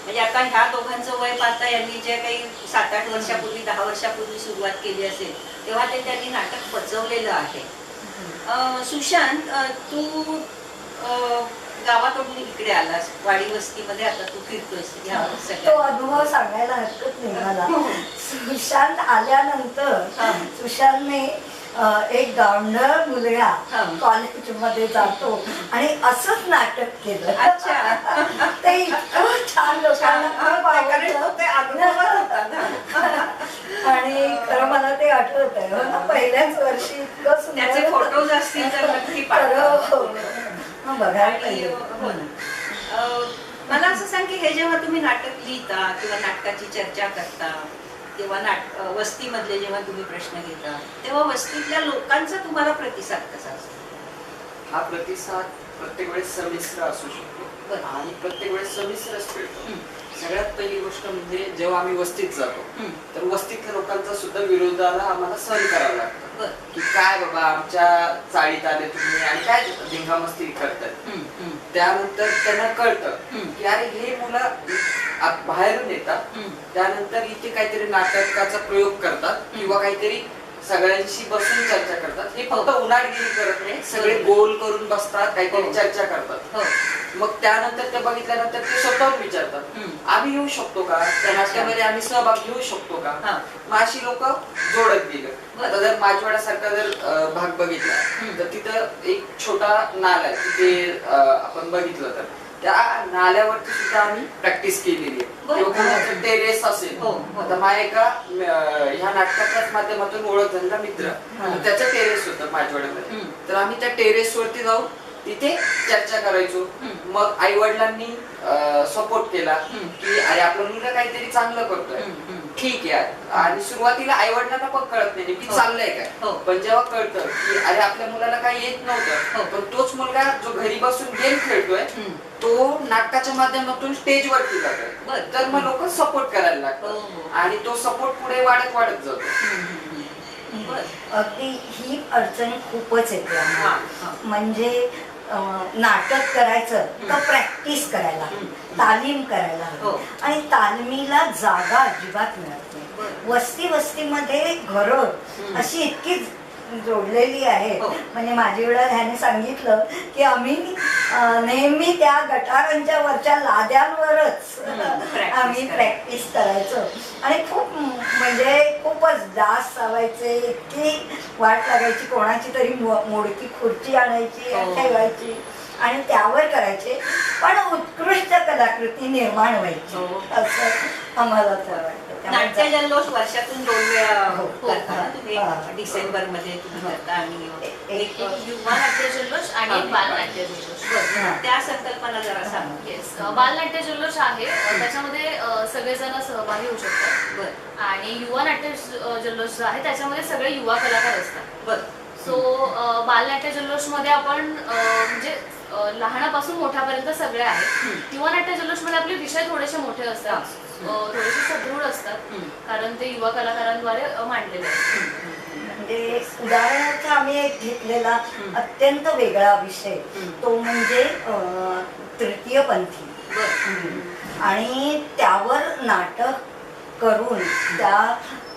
म्हणजे आता ह्या दोघांचं वय पाहता यांनी जे काही 7-8 वर्षापूर्वी 10 वर्षापूर्वी सुरुवात केली असेल तेव्हा ते त्यांनी नाटक पचवलेलं आहे. सुशांत, तू गावाकडून इकडे आलास, वाडी वस्तीमध्ये आता तू फिरतोयस, तो अनुभव सांगायला हरकत नाही मला. सुशांत आल्यानंतर सुशांतने एक गावंढळ मुलगा कॉलेजमध्ये जातो आणि असंच नाटक केलं. ते इतकं छान लोकांना खूप आणि खरं मला ते आठवत आहे. पहिल्याच वर्षी इतकं सुंदर फोटोज असतील तर नक्की मला असं सांग की हे जेव्हा तुम्ही नाटक लिहिता किंवा नाटकाची चर्चा करता किंवा वस्तीमधले जेव्हा तुम्ही प्रश्न घेता तेव्हा वस्तीतल्या लोकांचा तुम्हाला प्रतिसाद कसा असतो? हा प्रतिसाद प्रत्येक वेळेस संमिश्र असू शकतो आणि प्रत्येक वेळेस संमिश्रच मिळतो. सगळ्यात पहिली गोष्ट म्हणजे जेव्हा आम्ही वस्तीत जातो तर वस्तीतल्या लोकांचा सुद्धा विरोधाला आम्हाला सहन करावं लागतं की काय बाबा आमच्या चाळीत आले तुम्ही आणि काय धिंगामस्ती करतात. त्यानंतर त्यांना कळतं की अरे हे मुलं बाहेरून येतात, त्यानंतर इथे काहीतरी नाटकाचा प्रयोग करतात किंवा काहीतरी सगळ्यांशी बसून चर्चा करतात. हे फक्त उन्हाळगिरी करत नाही, सगळे गोल करून बसतात, काहीतरी चर्चा करतात. मग त्यानंतर ते बघितल्यानंतर ते स्वतःहून विचारतात आम्ही येऊ शकतो का, त्या नाटकामध्ये आम्ही सहभाग घेऊ शकतो का. मग अशी लोक जोडत गेलं. आता जर माजवाड्यासारखा जर भाग बघितला तर तिथं एक छोटा नाला आहे, तिथे आपण बघितलं तर त्या नाल्यावरती सुद्धा आम्ही प्रॅक्टिस केलेली आहे. टेरेस असेल, आता माझ्या एका ह्या नाटकाच्याच माध्यमातून ओळख झालेला मित्र त्याचं टेरेस होतं माझ्यावाड्यामध्ये, तर आम्ही त्या टेरेस वरती जाऊन तिथे चर्चा करायचो. मग आई वडिलांनी सपोर्ट केला की अरे आपला मुलगा काहीतरी चांगलं करतोय, ठीक आहे. आणि सुरुवातीला आई वडिलांना पण कळत नाही की चाललंय काय, पण जेव्हा कळतं की अरे आपल्या मुलाला काही येत नव्हतं पण तोच मुलगा जो घरी बसून गेम खेळतोय तो नाटकाच्या माध्यमातून स्टेज वरती जातोय, तर मग लोक सपोर्ट करायला लागतात आणि तो सपोर्ट पुढे वाढत वाढत जातो. अगदी ही अडचण खूपच येते आम्हाला. म्हणजे नाटक करायचं तर प्रॅक्टिस करायला, तालीम करायला, आणि तालमीला जागा अजिबात मिळत नाही. वस्तीमध्ये घरं अशी इतकी जोडलेली आहे. म्हणजे माझी वेळा ह्याने सांगितलं की आम्ही नेहमी त्या गटारांच्या वरच्या लाद्यांवरच आम्ही प्रॅक्टिस करायचो आणि खूप म्हणजे खूपच डास चावायचे, इतकी वाट लागायची. कोणाची तरी मोडकी खुर्ची आणायची ठेवायची आणि त्यावर करायचे, पण उत्कृष्ट कलाकृती निर्माण व्हायची असं आम्हाला तर वाटतं. नाट्य जल्लोष वर्षातून 2 वेळा हो. करता ना तुम्ही. हा. डिसेंबर मध्ये तुम्ही करता आणि एक युवा नाट्य जल्लोष आणि एक बाल नाट्य जल्लोष. बरं. त्या संकल्पना जरा सांगा. येस, बाल नाट्य जल्लोष आहे, त्याच्यामध्ये सगळेजण सहभागी होऊ शकतात. बरं आणि युवा नाट्य जल्लोष जो आहे त्याच्यामध्ये सगळे युवा कलाकार असतात. बरं. सो बालनाट्य जल्लोष मध्ये आपण म्हणजे लहानापासून मोठ्यापर्यंत सगळे आहेत. युवा नाट्य जल्लोष मध्ये आपले विषय थोडेसे मोठे असतात, थोडेसे सदृढ असतात, कारण ते युवा कलाकारांद्वारे मांडलेले असतात. म्हणजे उदाहरणार्थ आम्ही एक घेतलेला अत्यंत वेगळा विषय तो म्हणजे तृतीयपंथी. आणि त्यावर नाटक करून त्या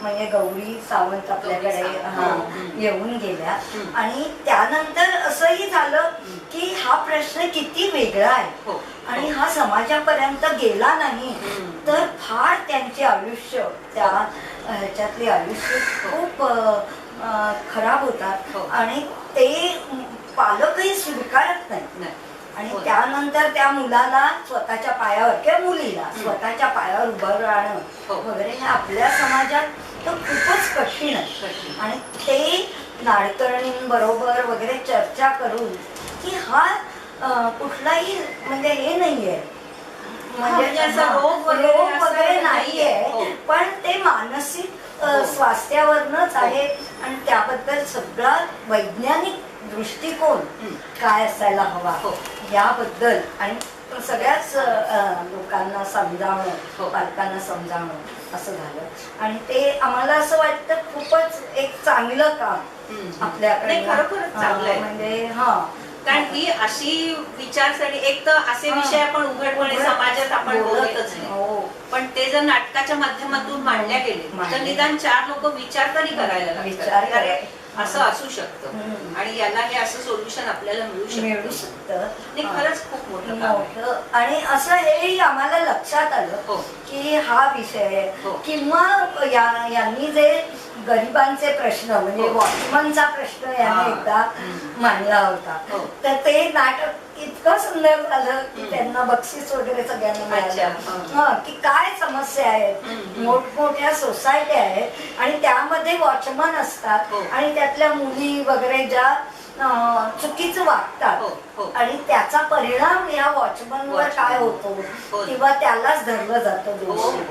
म्हणजे गौरी सावंत आपल्याकडे येऊन गेल्या. आणि त्यानंतर असंही झालं की हा प्रश्न किती वेगळा आहे आणि हा समाजापर्यंत गेला नाही तर फार त्यांचे आयुष्य त्या ह्याच्यातले आयुष्य खूप खराब होतात आणि ते पालकही स्वीकारत नाही. आणि त्यानंतर त्या मुलाला स्वतःच्या पायावर किंवा मुलीला स्वतःच्या पायावर उभं राहणं वगैरे हे आपल्या समाजात तर खूपच कठीण आहे. आणि ते नाडकर्णींबरोबर वगैरे चर्चा करून की हा कुठलाही म्हणजे हे नाहीये, म्हणजे असं रोग वगैरे नाहीये, पण ते मानसिक स्वास्थ्यावरनच आहे. आणि त्याबद्दल सगळा वैज्ञानिक दृष्टिकोन काय असायला हवा याबद्दल आणि सगळ्याच लोकांना समजावणं, पालकांना समजावणं असं झालं. आणि ते आम्हाला असं वाटतं खूपच एक चांगलं काम आपल्याकडे खरोखरच चांगलं आहे. म्हणजे कारण ही अशी विचारसरणी एक तर असे विषय आपण उघडपणे समाजात आपण बोलतच नाही, पण ते जर नाटकाच्या माध्यमातून मांडल्या गेले तर निदान 4 लोक विचार तरी करायला लागतात असं असू शकतं आणि यांना हे असं सोल्युशन आपल्याला मिळू शकतं. खरंच खूप मोठं. आणि असं हेही आम्हाला लक्षात आलं की हा विषय किंवा यांनी जे गरिबांचे प्रश्न म्हणजे वॉचमनचा प्रश्न याने एकदा मांडला होता तर ते नाटक इतकं सुंदर झालं की त्यांना बक्षीस वगैरे सगळ्यांना मिळालं. की काय समस्या आहेत, मोठमोठ्या सोसायट्या आहेत आणि त्यामध्ये वॉचमन असतात आणि त्यातल्या मुली वगैरे ज्या चुकीचं वागतात आणि त्याचा परिणाम या वॉचमनवर काय होतो किंवा त्यालाच धरलं जातं दोषी.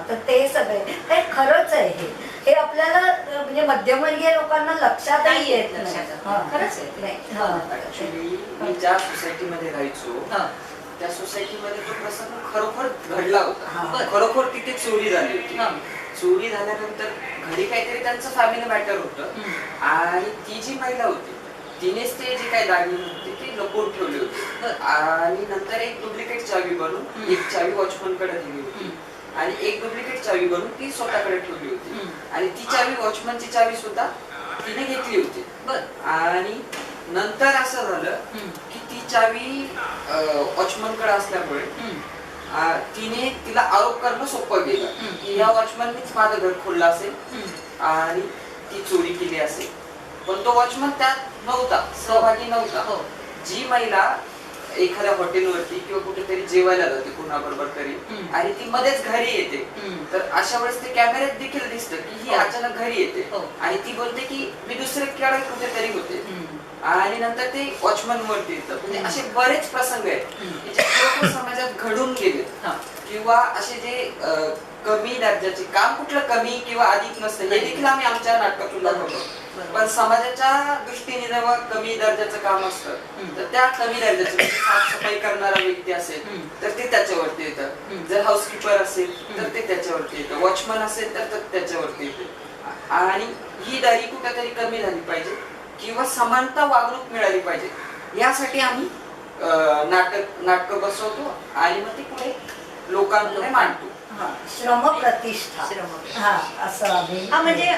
तर ते सगळे हे खरंच आहे. हे आपल्याला म्हणजे मध्यमवर्गीय लोकांना लक्षातही येत नाही. खरंच आहे. ऍक्च्युली मी ज्या सोसायटीमध्ये राहायचो त्या सोसायटीमध्ये तो प्रसंग खरोखर घडला होता. खरोखर तिथे चोरी झाली होती. चोरी झाल्यानंतर घरी काहीतरी त्यांचं फॅमिली मॅटर होतं आणि ती जी महिला होती तिनेच ते जे काही दागिने होते ते लपवून ठेवले होते. आणि नंतर एक डुप्लिकेट चावी बनवून एक चावी वॉचमन कडे दिली होती आणि एक डुप्लिकेट चावी बनवून ती स्वतःकडे ठेवली होती. आणि ती चावी वॉचमनची चावी सुद्धा तिने घेतली होती. आणि नंतर असं झालं की ती चावी वॉचमन कडे असल्यामुळे तिला आरोप करणं सोपं गेलं की या वॉचमननीच माझं घर खोललं असेल आणि ती चोरी केली असेल. पण तो वॉचमन त्यात नव्हता, सहभागी नव्हता. जी महिला एखाद्या हॉटेलवरती किंवा कुठेतरी जेवायला जाते कुणाबरोबर तरी आणि ती मध्येच घरी येते तर अशा वेळेस ते कॅमेऱ्यात देखील दिसतं की ही अचानक घरी येते आणि ती बोलते की मी दुसरीकडे कुठेतरी होते आणि नंतर ते वॉचमन वरती येतं. म्हणजे असे बरेच प्रसंग आहेत जे खरोखर समाजात घडून गेले किंवा असे जे कमी दर्जाचे काम कुठलं कमी किंवा अधिक नसतं हे देखील आम्ही आमच्या नाटकातून दाखवतो. पण समाजाच्या दृष्टीने जेव्हा कमी दर्जाचं काम असतं तर त्या कमी दर्जाचं साफसफाई करणारा व्यक्ती असेल तर ते त्याच्यावरती येतं, जर हाऊसकीपर असेल तर ते त्याच्यावरती येतं, वॉचमन असेल तर त्याच्यावरती येतं. आणि ही दरी कुठेतरी कमी झाली पाहिजे किंवा समानता वागणूक मिळाली पाहिजे यासाठी आम्ही नाटक बसवतो आणि मग ती पुढे लोकांपुढे मांडतो. श्रम प्रतिष्ठा असं आम्ही म्हणजे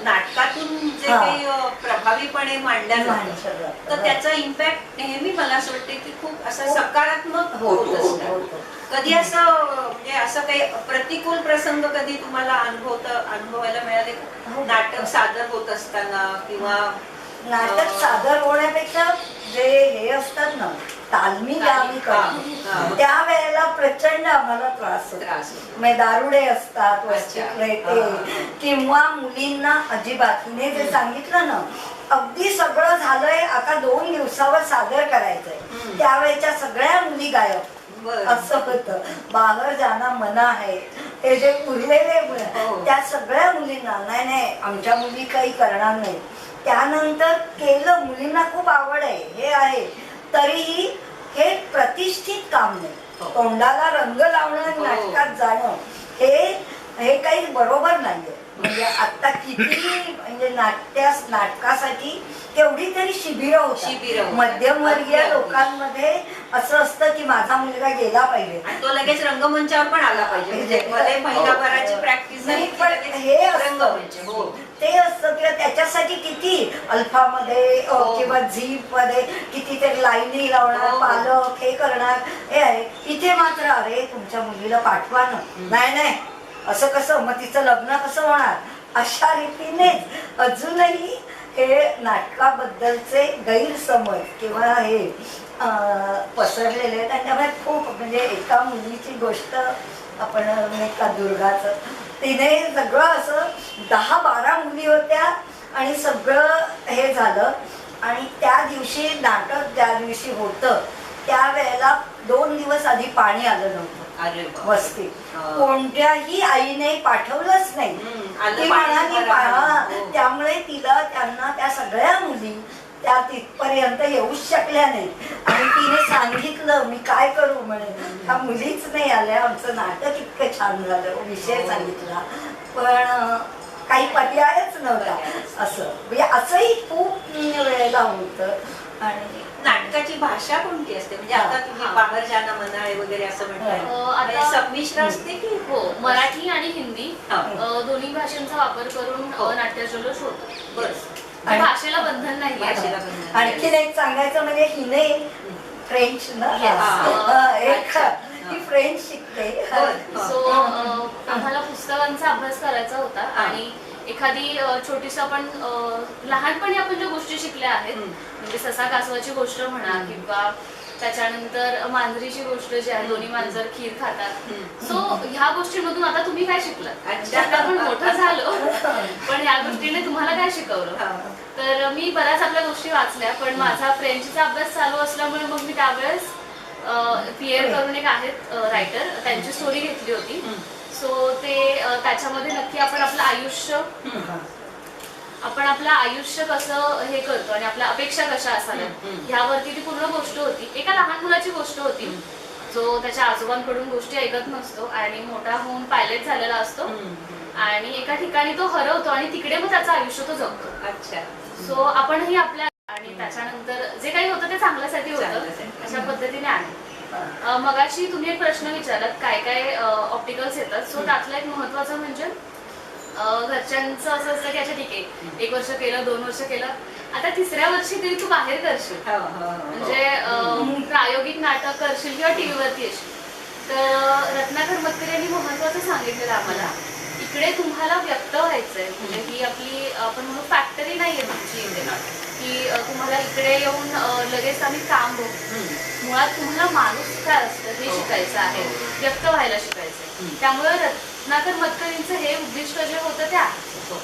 नाटकातून जे काही प्रभावीपणे मांडल्या जातं तर त्याचा इम्पॅक्ट नेहमी मला असं वाटते की खूप असं सकारात्मक होत असतं. कधी असं म्हणजे असं काही प्रतिकूल प्रसंग कधी तुम्हाला अनुभवायला मिळाले का नाटक सादर होत असताना किंवा नाटक सादर होण्यापेक्षा जे हे असतात ना तालमी ज्या आम्ही करतो त्या वेळेला प्रचंड आम्हाला त्रास होतो. त्रास होतो. म्हणजे दारुडे असतात, वस्ती अच्छा. रेटे, किंवा मुलींना अजिबात हिने जे सांगितलं ना, अगदी सगळं झालंय, आता 2 दिवसावर सादर करायचंय, त्यावेळेच्या सगळ्या मुली गायब. बरं. असं होतं. बाहेर जाणं मना आहे, हे जे उरलेले त्या सगळ्या मुलींना नाही नाही आमच्या मुली काही करणार नाही. त्यानंतर केलं, मुलींना खूप आवड आहे, हे आहे, तरीही हे प्रतिष्ठित काम नाही. तोंडाला रंग लावणं, नाटकात जाणं हे काही बरोबर नाहीये. म्हणजे आता किती म्हणजे नाटकासाठी केवढी तरी शिबिरं होतात. मध्यमवर्गीय लोकांमध्ये असं असतं की माझा मुलगा गेला पाहिजे आणि तो लगेच रंगमंचावर पण आला पाहिजे. म्हणजे मध्ये महिनाभराची प्रॅक्टिस नाही, पण हे रंगमंच. हो, ते असतं किंवा त्याच्यासाठी किती अल्फामध्ये किंवा झीप मध्ये कितीतरी लाईनी लावणार, पालक हे करणार, हे आहे. इथे मात्र अरे तुमच्या मुलीला पाठवा ना, नाही असं कसं, मग तिचं लग्न कसं होणार, अशा रीतीनेच अजूनही हे नाटकाबद्दलचे गैरसमज किंवा हे पसरलेले आहेत. आणि त्यामुळे खूप म्हणजे एका मुलीची गोष्ट आपण नाही का, दुर्गाचं, तिने सगळं असं 10-12 मुली होत्या आणि सगळं हे झालं. आणि त्या दिवशी नाटक ज्या दिवशी होतं त्यावेळेला 2 दिवस आधी पाणी आलं नव्हतं वस्तीत. कोणत्याही आईने पाठवलंच नाही. ती म्हणाली, त्यामुळे त्यांना त्या सगळ्या मुली त्या तिथपर्यंत येऊच शकल्या नाही. आणि तिने सांगितलं मी काय करू म्हणे, ह्या मुलीच नाही आल्या, आमचं नाटक इतकं छान झालं, विषय सांगितला पण काही पर्यायच नव्हता. असं म्हणजे असंही खूप वेळेला होतं. आणि नाटकाची भाषा कोणती असते? म्हणजे आता तुम्ही बाहेर जाणं मनाळे वगैरे असं म्हणताय, संमिश्र असते की? हो, मराठी आणि हिंदी दोन्ही भाषांचा वापर करून नाट्यजल्लोष होतो. बरं. भाषेला बंधन नाही. आणखीन एक सांगायचं म्हणजे हिने फ्रेंच ना, ती फ्रेंच शिकते. सो आम्हाला पुस्तकांचा अभ्यास करायचा होता आणि एखादी छोटीशी आपण लहानपणी आपण ज्या गोष्टी शिकल्या आहेत, म्हणजे ससा कासवाची गोष्ट म्हणा किंवा त्याच्यानंतर मांजरीची गोष्ट जी आहे, दोन्ही मांजर खीर खातात. सो ह्या गोष्टींमधून आता तुम्ही काय शिकलात? आपण मोठं झालो पण ह्या गोष्टीने तुम्हाला काय शिकवलं? तर मी बऱ्याच आपल्या गोष्टी वाचल्या, पण माझा फ्रेंचचा अभ्यास चालू असल्यामुळे मग मी त्यावेळेस पियर करून एक आहेत रायटर, त्यांची स्टोरी घेतली होती. सो ते त्याच्यामध्ये नक्की आपण आपलं आयुष्य कसं हे करतो आणि आपल्या अपेक्षा कशा असाव्यात ह्यावरती ती पूर्ण गोष्ट होती. एका लहान मुलाची गोष्ट होती जो त्याच्या आजोबांकडून गोष्टी ऐकत नसतो आणि मोठा होऊन पायलट झालेला असतो आणि एका ठिकाणी तो हरवतो आणि तिकडे मग त्याचं आयुष्य तो जगतो. अच्छा. सो आपणही आपल्या आणि त्याच्यानंतर जे काही होतं ते चांगल्यासाठी होतं, अशा पद्धतीने आहे. मगाशी तुम्ही एक प्रश्न विचारलात काय काय ऑप्टिकल्स येतात. सो त्यातलं एक महत्वाचं म्हणजे घरच्यांचं असं असतं की अच्छा ठीक आहे, 1 वर्ष केलं, 2 वर्ष केलं, आता 3ऱ्या वर्षी तरी तू बाहेर करशील, म्हणजे प्रायोगिक नाटक करशील किंवा टीव्हीवरती येशील. तर रत्नाकर मतकरी यांनी महत्वाचं सांगितलेलं आम्हाला, इकडे तुम्हाला व्यक्त व्हायचंय, म्हणजे ही आपली आपण म्हणू फॅक्टरी नाहीये तुमची इथे की तुम्हाला इकडे येऊन लगेच आम्ही काम बघू. मुळात तुम्हाला माणूस काय असतं हे शिकायचं आहे, व्यक्त व्हायला शिकायचं. त्यामुळे रत्नाकर मतकरींचं हे उद्दिष्ट जे होतं ते आहे.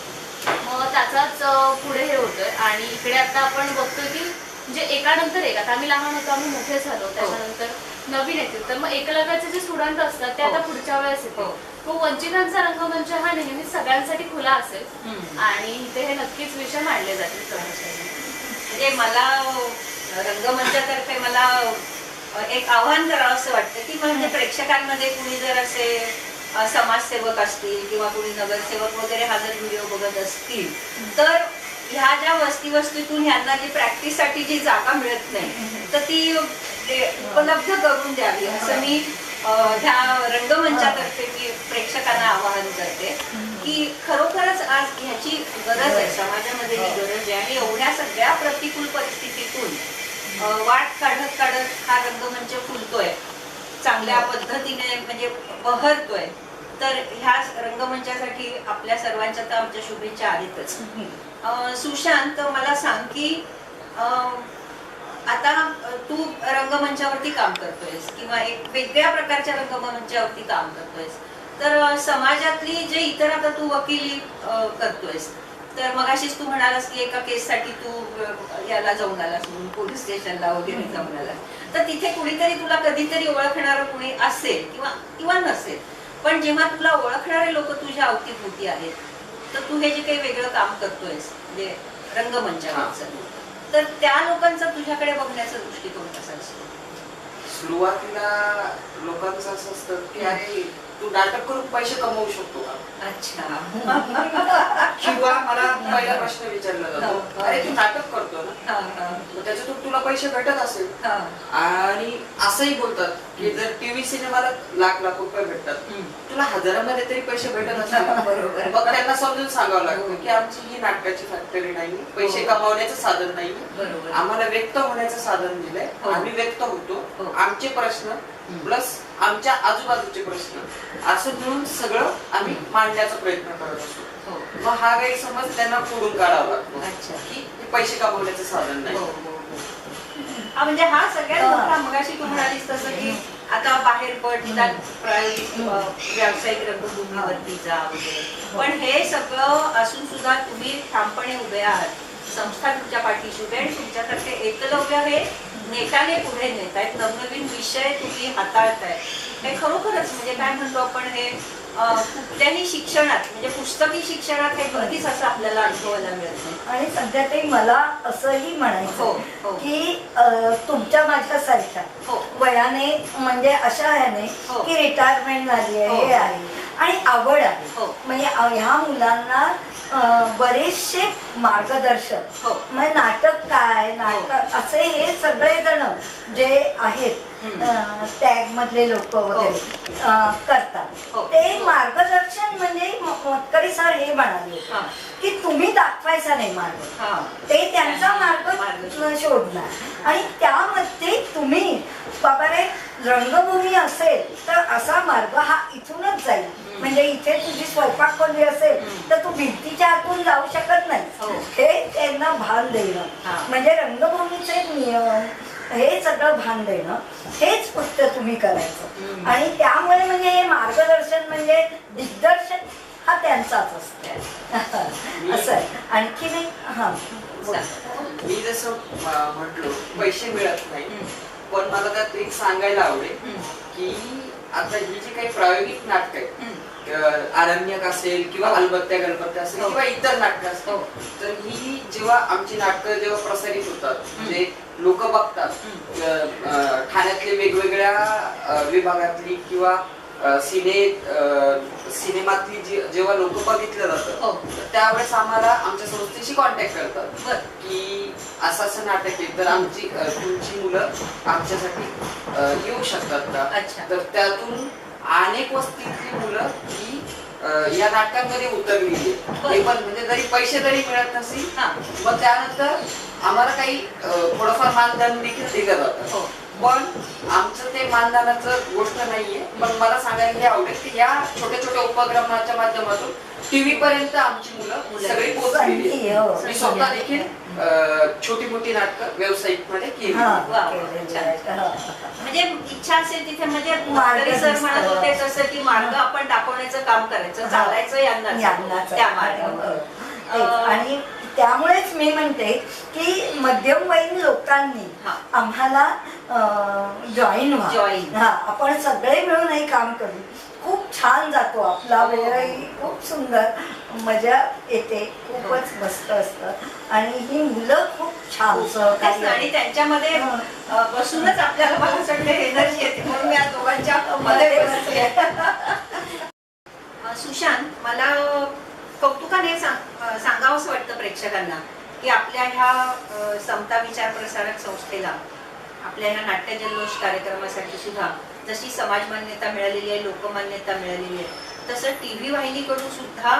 मग त्याचाच पुढे हे होतंय. आणि इकडे आता आपण बघतोय की म्हणजे एकानंतर एक, आता आम्ही लहान होतो, आम्ही मोठे झालो, त्याच्यानंतर नवीन येतील, तर मग एकलव्याचे जे स्टुडंट असतात ते आता पुढच्या वेळेस येतो. तो वंचितांचा रंगमंच हा नेहमी सगळ्यांसाठी खुला असेल आणि इथे हे नक्कीच विषय मांडले जातील. म्हणजे मला रंगमंचातर्फे मला एक आव्हान करावं असं वाटतं की म्हणजे प्रेक्षकांमध्ये कुणी जर असे समाजसेवक असतील किंवा कुणी नगरसेवक वगैरे हा जर व्हिडिओ बघत असतील तर ह्या ज्या वस्तीतून ह्यांना जी प्रॅक्टिससाठी जी जागा मिळत नाही तर ती उपलब्ध करून द्यावी असं मी ह्या रंगमंचातर्फे मी प्रेक्षकांना आवाहन करते की खरोखरच आज ह्याची गरज आहे, समाजामध्ये ही गरज आहे. आणि एवढ्या सगळ्या प्रतिकूल परिस्थितीतून वाट काढत हा रंगमंच फुलतोय, चांगल्या पद्धतीने म्हणजे बहरतोय. तर ह्या रंगमंचासाठी आपल्या सर्वांच्या तर आमच्या शुभेच्छा आहेतच. सुशांत, मला सांग की आता तू रंगमंचावरती काम करतोयस किंवा एक वेगळ्या प्रकारच्या रंगमंचावरती काम करतोयस, तर समाजातली जे इतर आता तू वकिली करतोयस, तर मगाशीच तू म्हणालास की एका केससाठी तू याला जाऊन आलास म्हणून पोलीस स्टेशनला वगैरे जाऊन आलास, तर तिथे कुणीतरी तुला कधीतरी ओळखणारं कुणी असेल किंवा नसेल, पण जेव्हा तुला ओळखणारे लोक तुझ्या अवतीभोवती आहेत, तर तू हे जे काही वेगळं काम करतोयस म्हणजे रंगमंचावरचं, तर त्या लोकांचा तुझ्याकडे बघण्याचा दृष्टिकोन कसा असतो? सुरुवातीला लोकांचं असं असतं की अरे तू नाटक करून पैसे कमवू शकतो का? अच्छा. किंवा मला पहिला प्रश्न विचारला जातो, अरे तू नाटक करतो ना, मग त्याच्यातून तुला पैसे भेटत असेल. आणि असंही बोलतात की जर टीव्ही सिनेमाला लाख रुपये भेटतात, तुला हजारामध्ये तरी पैसे भेटत असतील. बरोबर. मग त्यांना समजून सांगावं लागतं की आमची ही नाटकाची फॅक्टरी नाही, पैसे कमावण्याचं साधन नाही, बरोबर. आम्हाला व्यक्त होण्याचं साधन दिलंय, आम्ही व्यक्त होतो, आमचे प्रश्न प्लस आमच्या आजूबाजूचे प्रश्न असं मिळून सगळं आम्ही मांडण्याचा प्रयत्न करत असतो. मग हा गैरसमज त्यांना फोडून काढावा लागतो की पैसे कमवण्याचं साधन नाही. म्हणजे हा सगळ्यात मोठा, मगाशी तू म्हणालीस तसं की आता बाहेर पडतात प्रायोगिक व्यावसायिक रंगभूमीवरती जा वगैरे, पण हे सगळं असून सुद्धा तुम्ही ठामपणे उभे आहात, संस्था तुमच्या पाठीशी उभे, आणि तुमच्यासारखे एकलव्य हे नेटाने पुढे नेत आहेत, नवनवीन विषय तुम्ही हाताळताय. हे खरोखरच म्हणजे काय म्हणतो आपण, हे कुठल्याही शिक्षणात म्हणजे पुस्तकी शिक्षणात हे कधीच असं आपल्याला अनुभवायला मिळत नाही. आणि सध्या ते मला असंही म्हणायचं की तुमच्या माझ्यासारख्या वयाने म्हणजे अशा ह्याने की रिटायरमेंट झाली आहे, हे आहे आणि आवड आहे, म्हणजे ह्या मुलांना बरेचसे मार्गदर्शक, म्हणजे नाटक काय, नाटक असे हे सगळेजण जे आहेत टॅग मधले लोक वगैरे करतात, ते मार्गदर्शन म्हणजे मतकरी सर हे म्हणाले की तुम्ही दाखवायचा नाही मार्ग, ते त्यांचा मार्ग शोधणार आणि त्यामध्ये तुम्ही बाबा रे रंगभूमी असेल तर असा मार्ग हा इथूनच जाईल, म्हणजे इथे तुझी स्वयंपाक खोली असेल तर तू भिंतीच्या आतून जाऊ शकत नाही, हे त्यांना भान देणं, म्हणजे रंगभूमीचे नियम हे सगळं भान देणं, हेच फक्त तुम्ही करायचं. आणि त्यामुळे म्हणजे हे मार्गदर्शन म्हणजे दिग्दर्शन हा त्यांचाच असतो असं आहे. आणखी नाही. हा, मी जसं म्हटलो पैसे मिळत नाही, पण मला त्यात एक सांगायला आवडेल की आता ही जी काही प्रायोगिक नाटक आहेत, आरण्यक असेल किंवा अलबत्त्या गणपत्या असेल किंवा इतर नाटकं असतील, तर ही जेव्हा आमची नाटकं जेव्हा प्रसारित होतात, म्हणजे लोक बघतात, ठाण्यातले वेगवेगळ्या विभागातली किंवा सिनेमातली जेव्हा लोक बघितलं जातं, त्यावेळेस आम्हाला आमच्या संस्थेशी कॉन्टॅक्ट करतात की असं असं नाटक आहे, तर आमची तुमची मुलं आमच्यासाठी येऊ शकतात का. तर त्यातून अनेक वस्तीतली मुलं ही या नाटकांमध्ये उतरलेली, हे पण म्हणजे जरी पैसे जरी मिळत नसेल, मग त्यानंतर आम्हाला काही थोडंफार मानधन देखील दिलं जातं, पण आमचं ते मानधनाचं गोष्ट नाहीये. पण मला सांगायला हे आवडेल की या छोट्या छोट्या उपक्रमाच्या माध्यमातून टीव्ही पर्यंत आमची मुलं सगळी पोहोचलेली आहेत. मी स्वतः देखील छोटी मोठी नाटकं व्यावसायिक मध्ये केली. म्हणजे इच्छा असेल तिथे, म्हणजे मार्ग सर म्हणत होते तसं की मार्ग आपण दाखवण्याचं काम करायचं, चालायचं यांना त्या मार्गावर. आणि त्यामुळेच मी म्हणते की मध्यमवयीन लोकांनी आम्हाला जॉईन व्हा, आपण सगळे मिळून हे काम करू, खूप छान जातो आपला वेळही, खूप सुंदर मजा येते, खूपच मस्त असतं आणि ही मुलं खूप छान सहकारी आणि त्यांच्यामध्ये बसूनच आपल्याला मला सगळे एनर्जी येते, म्हणून मी या दोघांच्या मध्ये बसते. सुशांत, मला कौतुकाने सांगावंच वाटतं प्रेक्षकांना की आपल्या ह्या समता विचार प्रसारक संस्थेला, आपल्या ह्या नाट्य जल्लोष कार्यक्रमासाठी सुद्धा जशी समाज मान्यता मिळालेली आहे, लोकमान्यता मिळालेली आहे, तसं टीव्ही वाहिनीकडून सुद्धा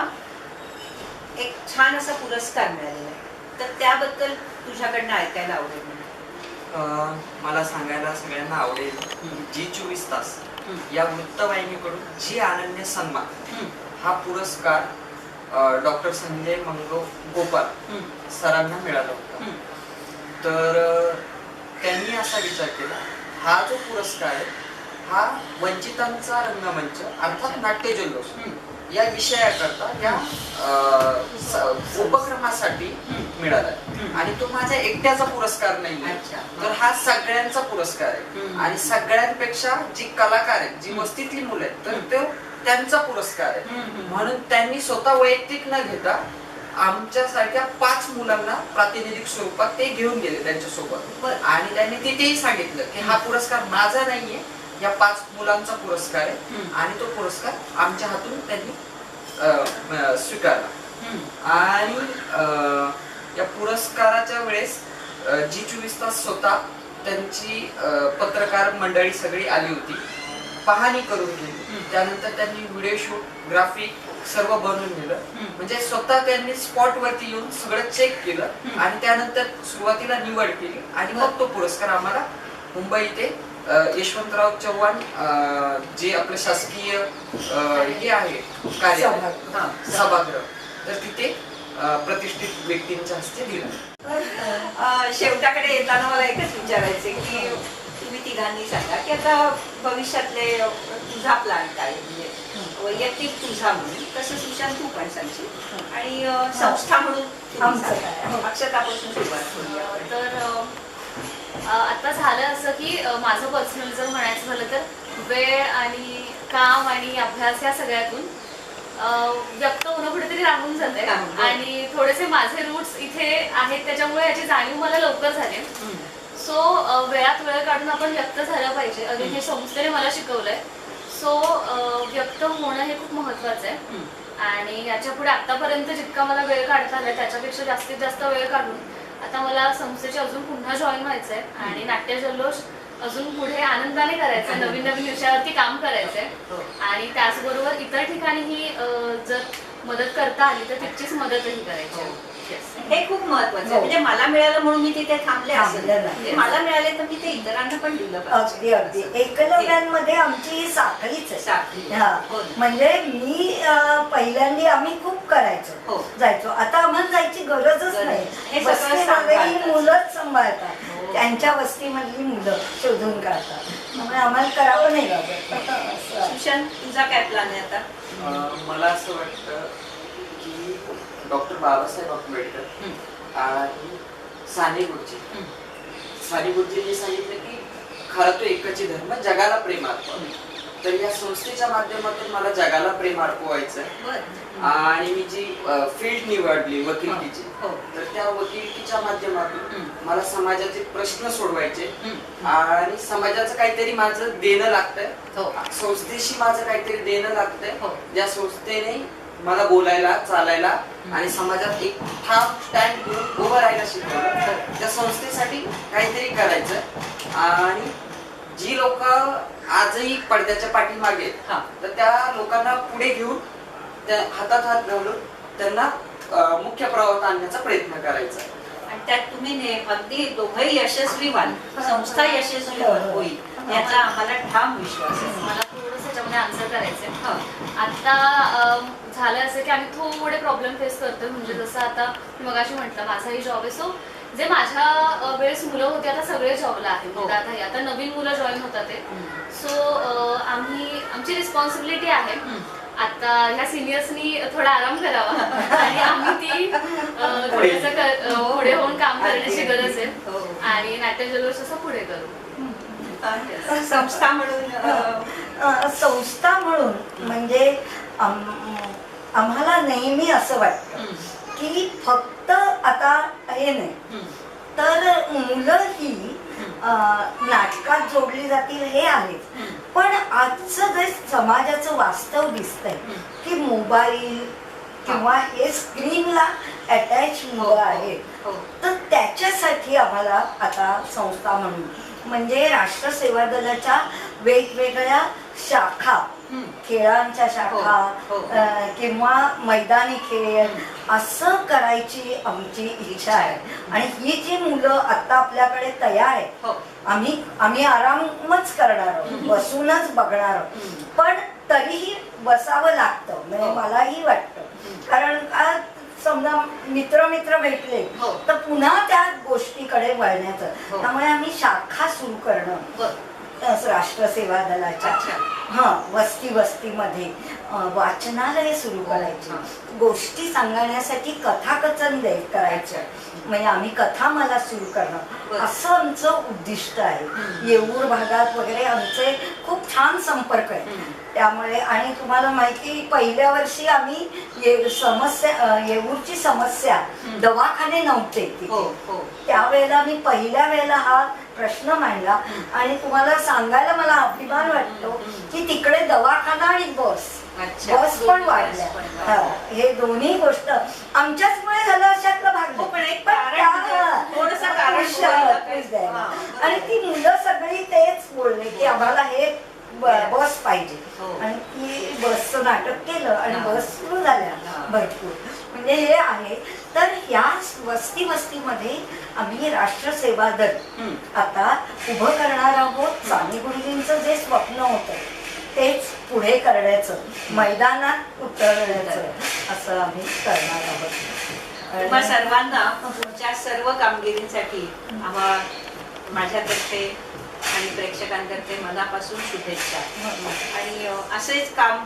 एक छान असा पुरस्कार मिळालेला आहे, तर त्याबद्दल तुझ्याकडनं ऐकायला आवडेल. मला सांगायला सगळ्यांना आवडेल जी 24 तास या वृत्तवाहिनीकडून जी अनन्य सन्मान हा पुरस्कार डॉक्टर संजय मंगो गोपाल सरांना मिळाला होता. तर त्यांनी असा विचार केला, हा जो पुरस्कार आहे हा वंचितांचा रंगमंच अर्थात नाट्य जल्लोष या विषयाकरता या उपक्रमासाठी मिळाला आणि तो माझ्या एकट्याचा पुरस्कार नाहीये, तर हा सगळ्यांचा पुरस्कार आहे आणि सगळ्यांपेक्षा जी कलाकार आहेत, जी वस्तीतली मुलं आहेत, तर तो त्यांचा पुरस्कार आहे. म्हणून त्यांनी स्वतः वैयक्तिक न घेता आमच्यासारख्या 5 मुलांना प्रातिनिधिक स्वरूपात ते घेऊन गेले त्यांच्यासोबत आणि त्यांनी तिथेही सांगितलं की हा पुरस्कार माझा नाहीये, या 5 मुलांचा पुरस्कार आहे आणि तो पुरस्कार आमच्या हातून त्यांनी स्वीकारला. आणि या पुरस्काराच्या वेळेस जी 24 तास स्वतः त्यांची पत्रकार मंडळी सगळी आली होती, पाहणी करून गेली. त्यानंतर त्यांनी व्हिडिओ शूट, ग्राफिक सर्व बनवून दिलं. म्हणजे स्वतः त्यांनी स्पॉट वरती येऊन सगळं चेक केलं आणि त्यानंतर सुरुवातीला निवड केली आणि मग तो पुरस्कार आम्हाला मुंबई इथे यशवंतराव चव्हाण जे आपलं शासकीय हे आहे कार्यालय सभागृह, तर तिथे प्रतिष्ठित व्यक्तींच्या हस्ते दिलं. शेवटाकडे येताना मला एकच विचारायचे की तुम्ही तिघांनी सांगा की आता भविष्यातले तुझा प्लॅन काय, म्हणजे वैयक्तिक तुझा म्हणून, तसं सुशांत तू पण सांगशील आणि संस्था म्हणून अक्षतापासून सुरुवात करूया. तर आता झालं असं की माझं पर्सनल जर म्हणायचं झालं तर वेळ आणि काम आणि अभ्यास या सगळ्यातून व्यक्त होणं कुठेतरी राहून जाते आणि थोडेसे माझे रूट्स इथे आहेत, त्याच्यामुळे याची जाणीव मला लवकर झाली. सो वेळात वेळ काढून आपण व्यक्त झालं पाहिजे. अगदी हे संस्थेने मला शिकवलंय. सो व्यक्त होणं हे खूप महत्वाचं आहे आणि याच्या पुढे आतापर्यंत जितका मला वेळ काढता आलाय त्याच्यापेक्षा जास्तीत जास्त वेळ काढून आता मला संस्थेचे अजून पुन्हा जॉईन व्हायचंय आणि नाट्य जल्लोष अजून पुढे आनंदाने करायचंय, नवीन नवीन विषयावरती काम करायचंय आणि त्याचबरोबर इतर ठिकाणीही जर मदत करता आली तर तितकीच मदतही करायची. हे खूप महत्वाचं आहे. म्हणजे मला मिळालं म्हणून मी तिथे थांबले असेल, मला मिळाले तर मी ते इतरांना पण दिलं पाहिजे. अगदी अगदी एकलव्यांमध्ये आमची साखळीच आहे. म्हणजे मी पहिल्यांदा आम्ही खूप करायचो, जायचो. आता आम्हाला जायची गरजच नाही. वस्तीमध्ये मुलंच सांभाळतात, त्यांच्या वस्तीमधली मुलं शोधून काढतात, त्यामुळे आम्हाला करावं नाही लागत. सुशांत, तुझा काय प्लॅन आहे आता? मला असं वाटतं की डॉक्टर बाबासाहेब आंबेडकर आणि साने गुरुजींनी सांगितलं की खरा तो एकच धर्म, जगाला प्रेम अर्पण. तर या संस्थेच्या माध्यमातून मला जगाला प्रेम अर्पवायचं आणि मी जी फील्ड निवडली वकिलकीची, तर त्या वकिलकीच्या माध्यमातून मला समाजाचे प्रश्न सोडवायचे आणि समाजाचं काहीतरी माझं देणं लागतंय, संस्थेशी माझं काहीतरी देणं लागतंय, ज्या संस्थेने मला बोलायला, चालायला आणि समाजात एक ठाम स्टँड घेऊन उभं राहायला शिकवलं. त्या संस्थेसाठी काहीतरी करायचं आणि जी लोक आजही पडद्याच्या पाठीमागे तर त्या लोकांना पुढे घेऊन त्या हातात हात घालून त्यांना मुख्य प्रवाहात आणण्याचा प्रयत्न करायचा. आणि त्यात तुम्ही अगदी दोघंही यशस्वी व्हाल, संस्था यशस्वी होईल याचा आम्हाला ठाम विश्वास आहे. मला थोडंसं त्याच्यामध्ये आन्सर करायचंय. आता झालं असं की आम्ही थोडे प्रॉब्लेम फेस करतोय. म्हणजे जसं आता मी मगाशी म्हटलं माझाही जॉब आहे. सो जे माझ्या वेळेस मुलं होती आता सगळे जॉबला आहे. आता नवीन मुलं जॉईन होतात ते. सो आमची रिस्पॉन्सिबिलिटी आहे आता ह्या सिनियर्सनी थोडा आराम करावा आणि आम्ही ती पुढे होऊन काम करण्याची गरज आहे आणि नाट्य जल्लोष असं पुढे करू. संस्था म्हणून म्हणजे आम्हाला नेहमी असं वाटतं की फक्त आता हे नाही तर मुलं ही नाटकात जोडली जातील हे आहे, पण आजचं जे समाजाचं वास्तव दिसतंय की मोबाईल किंवा हे स्क्रीनला अटॅच मुलं आहेत, तर त्याच्यासाठी आम्हाला आता संस्था म्हणून म्हणजे राष्ट्र सेवा दलाच्या वेगवेगळ्या शाखा, खेळांच्या शाखा किंवा मैदानी खेळ असं करायची आमची इच्छा आहे. आणि ही जी मुलं आता आपल्याकडे तयार आहे, आम्ही आरामच करणार आहोत, बसूनच बघणार आहोत, पण तरीही बसावं लागतं. म्हणजे मलाही वाटतं कारण समजा मित्र भेटले हो. तर पुन्हा त्या गोष्टीकडे वळण्याचं. हो. त्यामुळे आम्ही शाखा सुरू करणं राष्ट्र सेवा दलाच्या वस्तीमध्ये वाचनालय सुरू करायचे, गोष्टी सांगण्यासाठी कथाकथन करायचं, म्हणजे आम्ही कथा मला सुरू करणं असं आमचं उद्दिष्ट आहे. येऊर भागात वगैरे आमचे खूप छान संपर्क आहे. त्यामुळे आणि तुम्हाला माहिती पहिल्या वर्षी आम्ही येऊरची समस्या दवाखाने नव्हते तिथे. त्यावेळेला मी पहिल्या वेळेला हा प्रश्न मांडला आणि तुम्हाला सांगायला मला अभिमान वाटतो की तिकडे दवाखाना आणि बस पण वाढल्या. हे दोन्ही गोष्ट आमच्याचमुळे झालं अशातला भाग. आणि ती मुलं सगळी तेच बोलले की आम्हाला हे बस पाहिजे आणि ती बसचं नाटक केलं आणि बस सुरू झाल्या भरपूर. म्हणजे हे आहे. तर या वस्तीमध्ये आम्ही राष्ट्र सेवा दल आता उभं करणार आहोत. स्वामी गुरुजींचं जे स्वप्न होतं तेच पुढे करण्याचं, मैदानात उतरण्याचं असं आम्ही करणार आहोत. तुम्हा सर्वांना तुमच्या सर्व कामगिरीसाठी माझ्यातर्फे आणि प्रेक्षकांतर्फे मनापासून शुभेच्छा. आणि असेच काम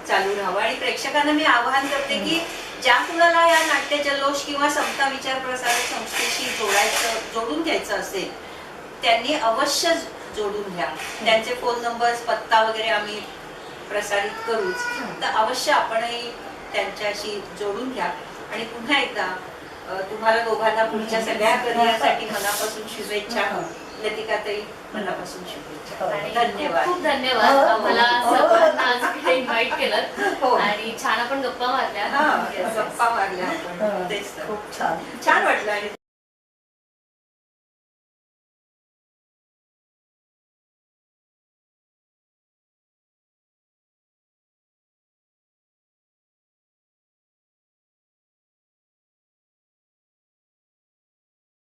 चालू राहावं. आणि प्रेक्षकांना मी आवाहन करते की ज्या कुणाला या नाट्य जल्लोष किंवा समता विचार प्रसारक संस्थेशी जोडून घ्यायचं असेल त्यांनी अवश्य जोडून घ्या. त्यांचे फोन नंबर्स, पत्ता वगैरे आम्ही प्रसारित करूच. तर अवश्य आपणही त्यांच्याशी जोडून घ्या. आणि पुन्हा एकदा तुम्हाला दोघांना पुढच्या सगळ्या करिअरसाठी मनापासून शुभेच्छा. लतिकाताई मनापासून शुभेच्छा. धन्यवाद. खूप धन्यवाद. मला सर्वांना आज इन्व्हाइट केलं आणि छान आपण गप्पा मारल्या. गप्पा मारल्या आपण. तेच खूप छान छान वाटलं. आणि